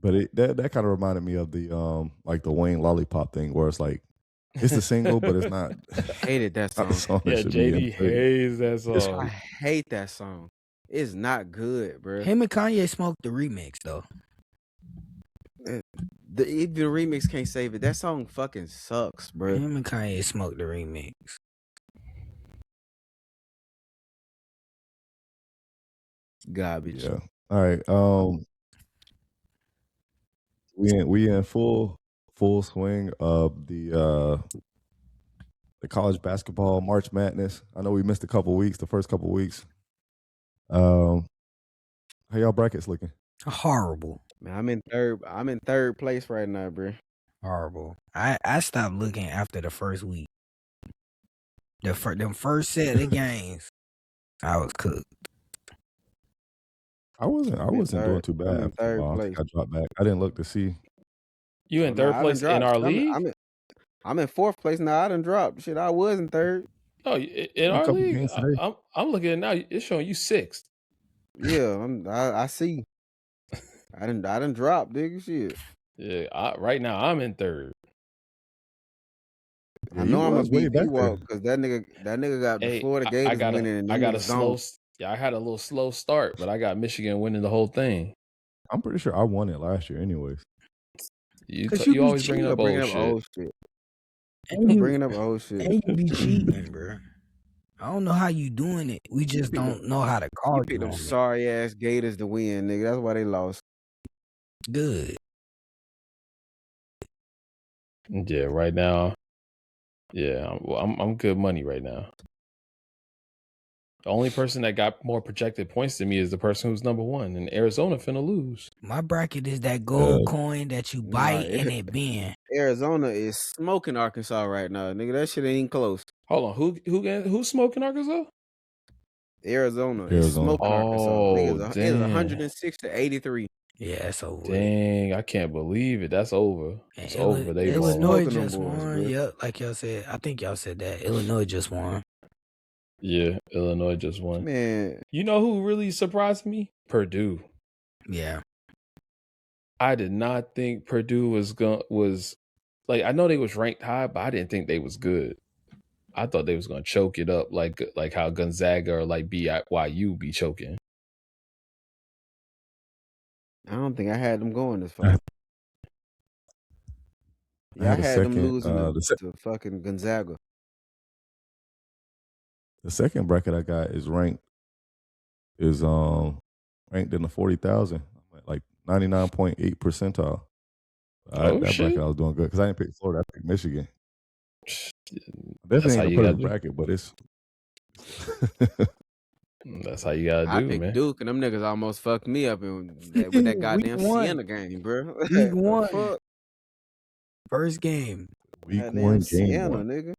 Speaker 3: But that kind of reminded me of the like the Wayne Lollipop thing, where it's like it's a single, but it's not.
Speaker 1: Hated that song.
Speaker 5: Yeah, JD hates that song.
Speaker 1: I hate that song. It's not good, bro.
Speaker 2: Him and Kanye smoked the remix though.
Speaker 1: Even the remix can't save it. That song fucking sucks, bro.
Speaker 2: Him and Kanye smoked the remix.
Speaker 1: Garbage.
Speaker 3: Yeah. All right. We in full swing of the college basketball March Madness. I know we missed the first couple weeks. How y'all brackets looking?
Speaker 2: Horrible.
Speaker 1: Man, I'm in third place right now, bro.
Speaker 2: Horrible. I stopped looking after the first week. Them first set of games, I was cooked.
Speaker 3: I wasn't doing too bad.
Speaker 1: Third
Speaker 3: I
Speaker 1: place.
Speaker 3: think I dropped back. I didn't look to see.
Speaker 5: You in third place in our league?
Speaker 1: I'm in fourth place now. I done dropped. Shit, I was in third.
Speaker 5: Oh, in our league? I'm looking at it now. It's showing you sixth.
Speaker 1: Yeah, I see. I done dropped, nigga. Shit.
Speaker 5: Yeah, right now I'm in third.
Speaker 1: Yeah, I know I'm gonna beat P-Walk because that nigga got the Florida Gators winning. And
Speaker 5: I got I had a little slow start, but I got Michigan winning the whole thing.
Speaker 3: I'm pretty sure I won it last year, anyways.
Speaker 5: You always bringing up old shit.
Speaker 2: And
Speaker 1: bringing up old shit.
Speaker 2: And you be cheating, bro. I don't know how you doing it. We just don't know how to call
Speaker 1: you. Pick them sorry ass Gators to win, nigga. That's why they lost.
Speaker 2: Good.
Speaker 5: Yeah, right now. Yeah, I'm good money right now. The only person that got more projected points than me is the person who's number one, and Arizona finna lose.
Speaker 2: My bracket is that gold coin that you bite and it bend.
Speaker 1: Arizona is smoking Arkansas right now, nigga. That shit ain't even close.
Speaker 5: Hold on, who's smoking Arkansas?
Speaker 1: Arizona is smoking Arkansas. Nigga, it's 106 to 83.
Speaker 2: Yeah, it's over.
Speaker 5: Dang, I can't believe it. That's over. It's over. They
Speaker 2: Illinois just won. Yep, like y'all said. I think y'all said that. Illinois just won.
Speaker 5: Yeah, Illinois just won.
Speaker 1: Man,
Speaker 5: you know who really surprised me? Purdue.
Speaker 2: Yeah,
Speaker 5: I did not think Purdue was like, I know they was ranked high, but I didn't think they was good. I thought they was gonna choke it up like how Gonzaga or like BYU be choking.
Speaker 1: I don't think I had them going this far. Yeah, I had them losing to fucking Gonzaga.
Speaker 3: The second bracket I got is ranked in the 40,000, like 99.8 percentile. That bracket I was doing good because I didn't pick Florida. I picked Michigan. Definitely ain't a perfect bracket, but it's.
Speaker 5: That's how you gotta do,
Speaker 1: I picked
Speaker 5: man.
Speaker 1: Duke, and them niggas almost fucked me up with that goddamn Siena game, bro.
Speaker 2: Week 1. First game.
Speaker 3: Week 1, game
Speaker 1: Siena,
Speaker 3: 1.
Speaker 1: Nigga.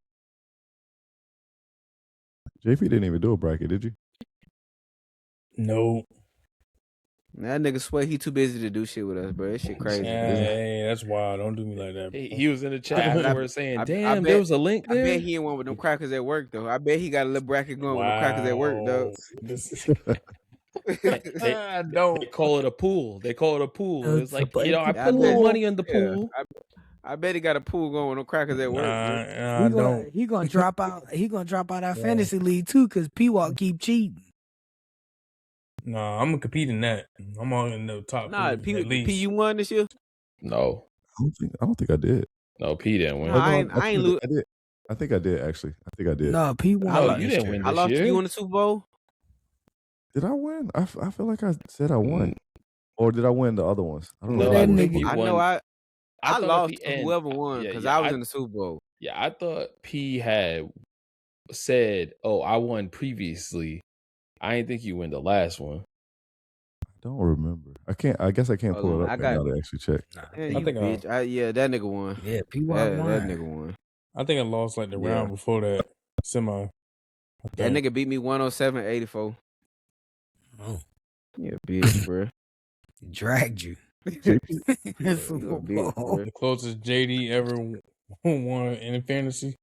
Speaker 3: JP didn't even do a bracket, did you?
Speaker 4: No.
Speaker 1: That nigga swear he too busy to do shit with us, bro. That shit crazy.
Speaker 4: Hey, that's wild. Don't do me like that.
Speaker 5: He was in the chat afterwards saying, damn, there was a link there.
Speaker 1: I bet he ain't one with them crackers at work, though. I bet he got a little bracket going with them crackers at work, though.
Speaker 5: They call it a pool. It's like, I put a little money in the pool.
Speaker 1: I bet he got a pool going with them crackers at work.
Speaker 2: He gonna drop out. He gonna drop out our fantasy league too, cause P-Walk keep cheating.
Speaker 4: Nah, I'm gonna compete in that. I'm on in the top
Speaker 1: Nah,
Speaker 4: three at least.
Speaker 1: P, you won this year.
Speaker 5: No,
Speaker 3: I don't think I did.
Speaker 5: no, P didn't win.
Speaker 1: No, I ain't
Speaker 3: think
Speaker 1: lose.
Speaker 3: I did. I think I did actually. I think I did.
Speaker 2: No, P won.
Speaker 5: No,
Speaker 2: last
Speaker 5: you didn't
Speaker 2: year.
Speaker 5: win
Speaker 1: I
Speaker 5: this
Speaker 1: lost to
Speaker 5: year.
Speaker 1: you in the Super Bowl.
Speaker 3: Did I win? I feel like I said I won. Or did I win the other ones? I don't
Speaker 5: No,
Speaker 3: know.
Speaker 2: that
Speaker 5: I think
Speaker 2: nigga-
Speaker 5: you
Speaker 1: I
Speaker 5: won.
Speaker 1: know I
Speaker 5: thought at
Speaker 1: lost
Speaker 5: the
Speaker 1: to
Speaker 5: end-
Speaker 1: whoever won
Speaker 5: Yeah,
Speaker 1: because
Speaker 5: yeah,
Speaker 1: I was in the Super Bowl.
Speaker 5: Yeah, I thought P had said, "Oh, I won previously." I didn't think you win the last one.
Speaker 3: I don't remember. I guess I can't
Speaker 1: Hold
Speaker 3: pull
Speaker 1: on,
Speaker 3: it up
Speaker 1: I
Speaker 3: right
Speaker 1: got-
Speaker 3: now to actually check.
Speaker 2: Nah,
Speaker 1: Yeah,
Speaker 4: I
Speaker 1: you
Speaker 4: think I-
Speaker 1: bitch. Yeah, that nigga won.
Speaker 2: yeah, P
Speaker 1: That
Speaker 2: won.
Speaker 1: nigga won.
Speaker 4: I think I lost like the
Speaker 1: Yeah.
Speaker 4: round before that semi. I
Speaker 1: That
Speaker 4: think.
Speaker 1: nigga beat me 107-84.
Speaker 2: Oh,
Speaker 1: Yeah, bitch, bro.
Speaker 2: dragged you.
Speaker 1: You
Speaker 2: Super
Speaker 1: a bitch,
Speaker 2: Bowl.
Speaker 1: bro.
Speaker 4: The closest JD ever won in fantasy.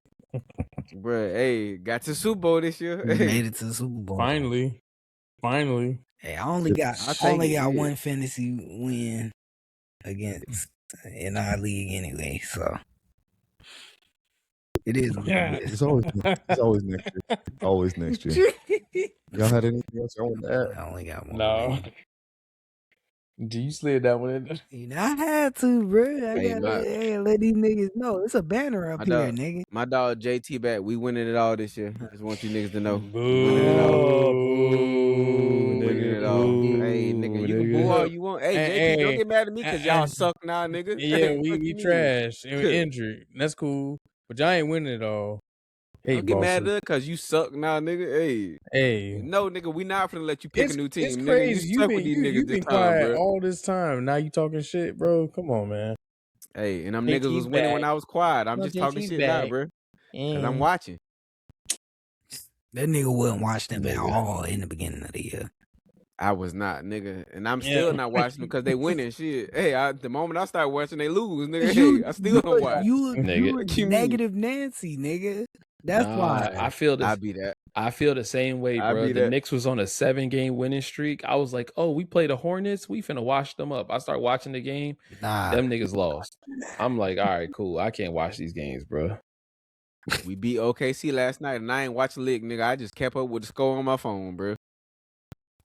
Speaker 1: Bruh, hey, got to Super Bowl this year.
Speaker 2: We
Speaker 1: Hey,
Speaker 2: made it to the Super Bowl.
Speaker 4: Finally.
Speaker 2: Hey, I only got
Speaker 1: I'll take it, yeah.
Speaker 2: one fantasy win against in our league anyway, so it is what
Speaker 4: Yeah.
Speaker 2: it is.
Speaker 3: It's always next year. Always next year. Y'all had anything else y'all want to add?
Speaker 2: I only got one.
Speaker 4: No.
Speaker 2: win.
Speaker 4: Do you slid that one in?
Speaker 2: You know, I had to, bro. I
Speaker 1: Hey,
Speaker 2: gotta let these niggas know. It's a banner up
Speaker 1: My
Speaker 2: here,
Speaker 1: dog-
Speaker 2: nigga.
Speaker 1: my dog JT back. We winning it all this year. Just want you niggas to know. We winning it all.
Speaker 4: Boo.
Speaker 1: We winning it all. Hey, nigga, you can boo all you want. Hey, JT, don't get mad at me because y'all suck now, nigga.
Speaker 4: Yeah,
Speaker 1: Fuck
Speaker 4: we
Speaker 1: you mean?
Speaker 4: trash and we injured. That's cool. But y'all ain't winning it all. Hey,
Speaker 1: Don't get mad
Speaker 4: bosses.
Speaker 1: at us because you suck now, nigga. Hey.
Speaker 4: Hey.
Speaker 1: No, nigga, we not finna let you pick a new team.
Speaker 4: It's
Speaker 1: nigga.
Speaker 4: crazy.
Speaker 1: You
Speaker 4: You
Speaker 1: suck
Speaker 4: been,
Speaker 1: with these
Speaker 4: you
Speaker 1: niggas
Speaker 4: been
Speaker 1: this time,
Speaker 4: quiet
Speaker 1: bro.
Speaker 4: all this time. Now you talking shit, bro. Come on, man.
Speaker 1: Hey, and them
Speaker 4: Take
Speaker 1: niggas
Speaker 4: you
Speaker 1: was winning when
Speaker 4: back.
Speaker 1: I was quiet. I'm
Speaker 4: No,
Speaker 1: just
Speaker 4: take
Speaker 1: talking
Speaker 4: you
Speaker 1: shit now,
Speaker 4: back.
Speaker 1: bro. Because I'm watching.
Speaker 2: That nigga wouldn't watch them at
Speaker 5: Nigga.
Speaker 2: all in the beginning of the year.
Speaker 1: I was not, nigga. And I'm
Speaker 4: Yeah.
Speaker 1: still not watching them because they winning shit. Hey, the moment I start watching, they lose, nigga.
Speaker 2: You-
Speaker 1: Hey, I still don't watch.
Speaker 2: You
Speaker 5: Nigga.
Speaker 1: What you mean?
Speaker 2: negative Nancy, nigga. That's
Speaker 5: Nah,
Speaker 2: why.
Speaker 5: I feel
Speaker 1: I
Speaker 5: this.
Speaker 1: be that.
Speaker 5: I feel the same way,
Speaker 1: I
Speaker 5: bro.
Speaker 1: be
Speaker 5: The
Speaker 1: that.
Speaker 5: Knicks was on a 7-game winning streak. I was like, oh, we play the Hornets. We finna wash them up. I start watching the game.
Speaker 2: Nah,
Speaker 5: Them niggas lost. I'm like, all right, cool. I can't watch these games, bro.
Speaker 1: We beat OKC last night, and I ain't watch a lick, nigga. I just kept up with the score on my phone, bro.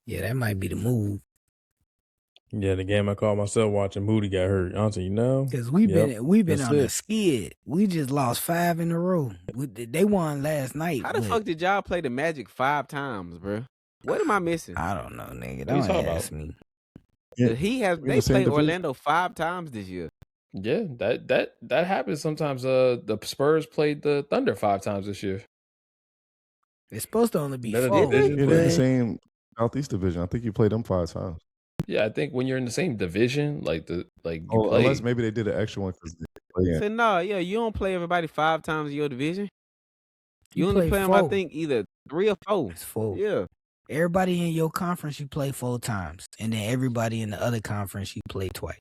Speaker 2: yeah, that might be the move.
Speaker 4: Yeah, the game I called myself watching, Moody got hurt. Auntie, you know?
Speaker 2: Cause we've been
Speaker 4: that's
Speaker 2: on a
Speaker 4: it.
Speaker 2: skid. We just lost 5 in a row. They won last night.
Speaker 1: How the
Speaker 2: but
Speaker 1: fuck did y'all play the Magic 5 times, bro? What am I missing?
Speaker 2: I don't know, nigga.
Speaker 5: What you
Speaker 2: Don't
Speaker 5: talking
Speaker 2: ask me.
Speaker 3: Yeah,
Speaker 1: He has.
Speaker 3: in
Speaker 1: They
Speaker 3: the same
Speaker 1: played
Speaker 3: division.
Speaker 1: Orlando 5 times this year.
Speaker 5: Yeah, that happens sometimes. The Spurs played the Thunder 5 times this year.
Speaker 2: It's supposed to only be
Speaker 4: That a
Speaker 2: 4.
Speaker 4: division
Speaker 3: Yeah, they're in the
Speaker 4: play?
Speaker 3: same Southeast Division. I think you played them 5 times.
Speaker 5: Yeah, I think when you're in the same division, like you
Speaker 3: Oh,
Speaker 5: play.
Speaker 3: unless maybe they did an extra one because they play in.
Speaker 1: So no, yeah, you don't play everybody 5 times in your division. You only
Speaker 2: play
Speaker 1: play them, I
Speaker 2: 4.
Speaker 1: think, either 3 or 4.
Speaker 2: It's 4.
Speaker 1: Yeah.
Speaker 2: Everybody in your conference you play 4 times, and then everybody in the other conference you play twice.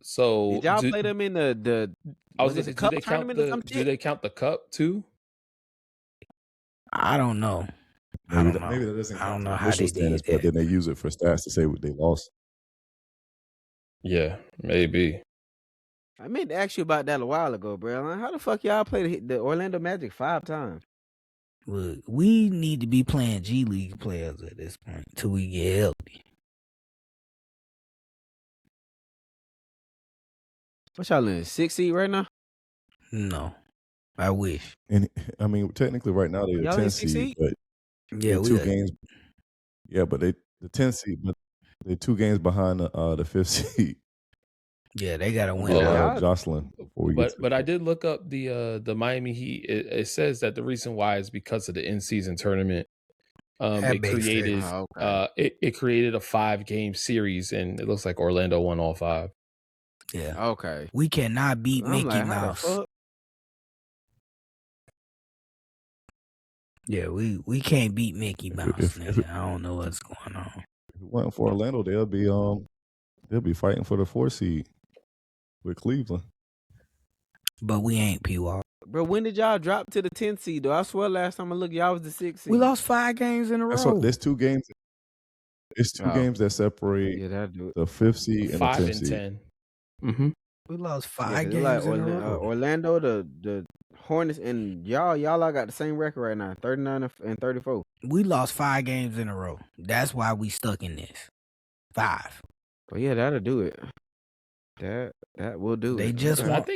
Speaker 5: So
Speaker 1: Did y'all play them in the
Speaker 5: I was
Speaker 1: was
Speaker 5: gonna
Speaker 1: it
Speaker 5: say,
Speaker 1: the cup tournament or some
Speaker 5: do
Speaker 1: shit?
Speaker 5: they count the cup too?
Speaker 2: I don't know. I don't know.
Speaker 3: Maybe that doesn't
Speaker 2: I don't
Speaker 3: count
Speaker 2: know
Speaker 3: for
Speaker 2: how
Speaker 3: initial
Speaker 2: they
Speaker 3: standings,
Speaker 2: did
Speaker 3: but
Speaker 2: that.
Speaker 3: then they use it for stats to say what they lost.
Speaker 5: Yeah, maybe.
Speaker 1: I meant to ask you about that a while ago, bro. How the fuck y'all play the Orlando Magic 5 times?
Speaker 2: Look, we need to be playing G League players at this point until we get healthy.
Speaker 1: What y'all in 6 seed right now?
Speaker 2: No, I wish.
Speaker 3: And I mean, technically, right now they're the
Speaker 1: Y'all in
Speaker 3: 10
Speaker 1: 6
Speaker 3: seed,
Speaker 1: seed?
Speaker 3: but
Speaker 2: Yeah,
Speaker 3: they're
Speaker 2: we
Speaker 3: 2
Speaker 2: are.
Speaker 3: games. Yeah, but the 10 seed, but they're 2 games behind the 5th seed.
Speaker 2: Yeah, they gotta win.
Speaker 5: Yeah.
Speaker 2: out.
Speaker 3: Jocelyn. Before we get to
Speaker 5: But
Speaker 3: the
Speaker 5: I did look up the Miami Heat. It says that the reason why is because of the in-season tournament.
Speaker 2: That
Speaker 5: It
Speaker 2: makes
Speaker 5: created
Speaker 2: sense.
Speaker 1: Oh, okay.
Speaker 5: it created a 5-game series, and it looks like Orlando won all 5.
Speaker 2: Yeah,
Speaker 1: Okay.
Speaker 2: we cannot beat
Speaker 1: I'm
Speaker 2: Mickey
Speaker 1: like, how the
Speaker 2: Mouse.
Speaker 1: fuck?
Speaker 2: Yeah, we can't beat Mickey Mouse.
Speaker 3: if-
Speaker 2: Nigga. I don't know what's going on.
Speaker 3: If it wasn't for Orlando, they'll be fighting for the 4 seed with Cleveland.
Speaker 2: But we ain't P-Walk.
Speaker 1: Bro, when did y'all drop to the 10th seed, though? I swear last time I looked, y'all was the 6th seed.
Speaker 2: We lost 5 games in a
Speaker 3: That's
Speaker 2: row.
Speaker 3: what, there's 2 games. It's 2
Speaker 1: Oh.
Speaker 3: games that separate
Speaker 1: Yeah, that'll do it.
Speaker 3: the 5th seed and the
Speaker 5: 5
Speaker 3: 10th
Speaker 5: and
Speaker 3: seed.
Speaker 5: 10. Mm-hmm.
Speaker 2: We lost
Speaker 1: Yeah,
Speaker 2: 5
Speaker 1: 'cause it's like
Speaker 2: games in a row.
Speaker 1: Orlando, the Hornets, and y'all all got the same record right now, 39 and 34.
Speaker 2: We lost 5 games in a row. That's why we stuck in this. 5.
Speaker 1: But yeah, that'll do it. That will do
Speaker 2: They
Speaker 1: it.
Speaker 2: just
Speaker 1: Okay.
Speaker 2: want-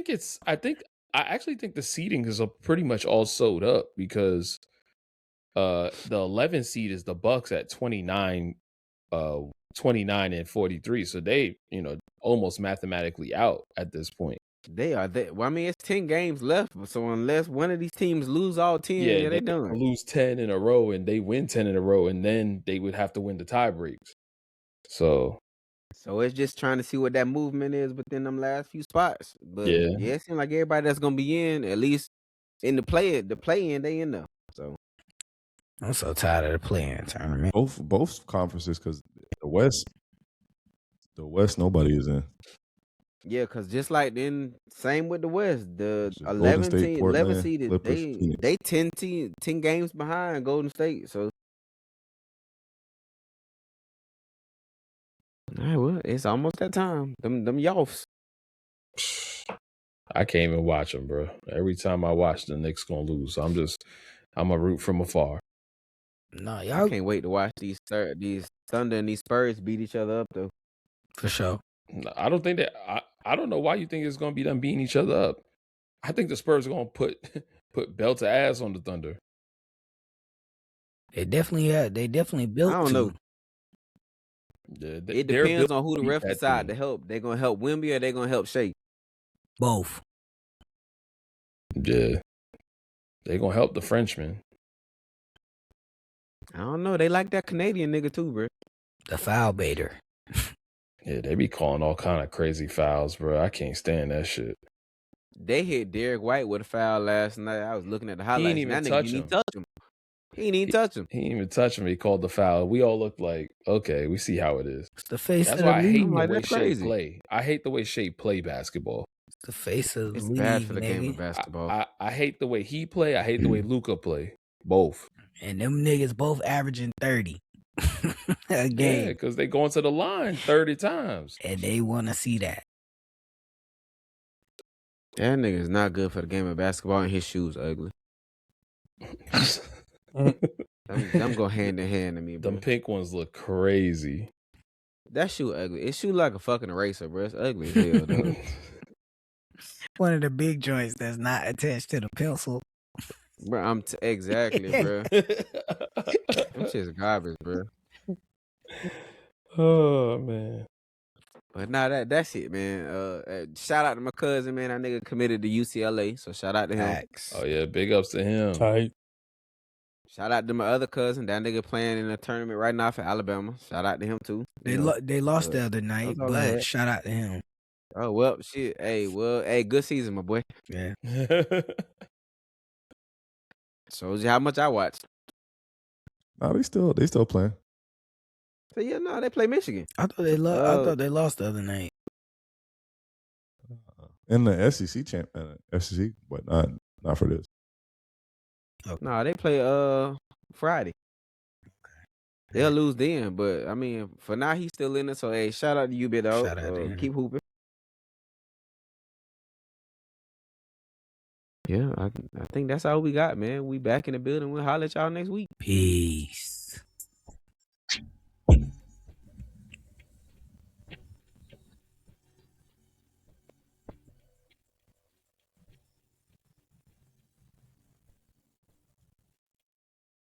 Speaker 5: I actually think the seeding is pretty much all sold up because the 11 seed is the Bucks at 29 and 43, so they almost mathematically out at this point.
Speaker 1: They are. Well, I mean, it's 10 games left, so unless one of these teams lose all 10, yeah, they done.
Speaker 5: Lose 10 in a row and they win 10 in a row, and then they would have to win the tie breaks. So
Speaker 1: it's just trying to see what that movement is within them last few spots. But
Speaker 5: Yeah.
Speaker 1: it seems like everybody that's gonna be in, at least in the play in, they in there. So
Speaker 2: I'm so tired of the playing tournament.
Speaker 3: Both conferences, because the West, nobody is in.
Speaker 1: yeah, because just like then, same with the West, the
Speaker 3: It's just Golden State,
Speaker 1: 11
Speaker 3: Portland,
Speaker 1: seeded,
Speaker 3: Clippers, Phoenix.
Speaker 1: they 10 games behind Golden State. So all right, well, it's almost that time. Them Yoffs.
Speaker 5: I can't even watch them, bro. Every time I watch, the Knicks gonna lose. So I'm a root from afar.
Speaker 2: No,
Speaker 1: I
Speaker 2: y'all
Speaker 1: can't wait to watch these Thunder and these Spurs beat each other up though.
Speaker 2: for sure.
Speaker 5: I don't think that. I don't know why you think it's gonna be them beating each other up. I think the Spurs are gonna put belt to ass on the Thunder.
Speaker 2: They definitely built
Speaker 1: I don't
Speaker 2: to.
Speaker 1: know.
Speaker 5: Yeah,
Speaker 1: It
Speaker 5: they're
Speaker 1: depends
Speaker 5: built
Speaker 1: on who the
Speaker 5: to beat
Speaker 1: refs
Speaker 5: that
Speaker 1: decide
Speaker 5: team.
Speaker 1: to help. They're gonna help Wemby or they're gonna help Shea.
Speaker 2: Both.
Speaker 5: Yeah, they gonna help the Frenchman.
Speaker 1: I don't know. They like that Canadian nigga too, bro.
Speaker 2: The foul baiter.
Speaker 5: Yeah, they be calling all kind of crazy fouls, bro. I can't stand that shit.
Speaker 1: They hit Derek White with a foul last night. I was looking at the highlights.
Speaker 5: ain't even
Speaker 1: and that
Speaker 5: touch
Speaker 1: nigga didn't
Speaker 5: him.
Speaker 1: touch him. He didn't even touch him.
Speaker 5: He didn't even touch him. He called the foul. We all looked like, okay, we see how it is.
Speaker 2: It's the face
Speaker 5: That's
Speaker 2: of the
Speaker 5: why I hate
Speaker 2: league.
Speaker 1: I'm
Speaker 5: the
Speaker 1: like,
Speaker 5: way
Speaker 1: that's
Speaker 5: Shea
Speaker 1: crazy.
Speaker 5: play. I hate the way Shea play basketball.
Speaker 2: It's the face of the
Speaker 1: It's
Speaker 2: league,
Speaker 1: bad for the
Speaker 2: nigga.
Speaker 1: game of basketball.
Speaker 5: I hate the way he play. I hate the way Luka play. Both.
Speaker 2: And them niggas both averaging 30 a
Speaker 5: Yeah,
Speaker 2: game.
Speaker 5: because they going to the line 30 times.
Speaker 2: And they want to see that.
Speaker 1: That nigga is not good for the game of basketball, and his shoes ugly. Them go hand in hand to me, bro.
Speaker 5: Them pink ones look crazy.
Speaker 1: That shoe ugly. It shoe like a fucking eraser, bro. It's ugly as hell, dog.
Speaker 2: One of the big joints that's not attached to the pencil.
Speaker 1: Bro, exactly, bro. Them shit's garbage, bro.
Speaker 5: Oh man.
Speaker 1: But nah, that's it, man. Shout out to my cousin, man. That nigga committed to UCLA, so shout out to him.
Speaker 2: Facts.
Speaker 5: Oh yeah, big ups to him.
Speaker 4: Tight.
Speaker 1: Shout out to my other cousin. That nigga playing in a tournament right now for Alabama. Shout out to him too.
Speaker 2: They lost the other night,
Speaker 1: that's all I
Speaker 2: but
Speaker 1: had.
Speaker 2: shout out to him.
Speaker 1: Oh well, shit. Hey, good season, my boy.
Speaker 2: Yeah.
Speaker 1: Shows you how much I watched.
Speaker 3: No, they still playing.
Speaker 1: So yeah, no, they play Michigan.
Speaker 2: I thought they lost the other night.
Speaker 3: In the SEC SEC, but not for this.
Speaker 1: No, they play Friday. They'll lose then, but I mean, for now he's still in it. So hey, shout out to you, bit dog.
Speaker 2: Shout out to him.
Speaker 1: Keep hooping. Yeah, I think that's all we got, man. We back in the building. We'll holler at y'all next week.
Speaker 2: Peace.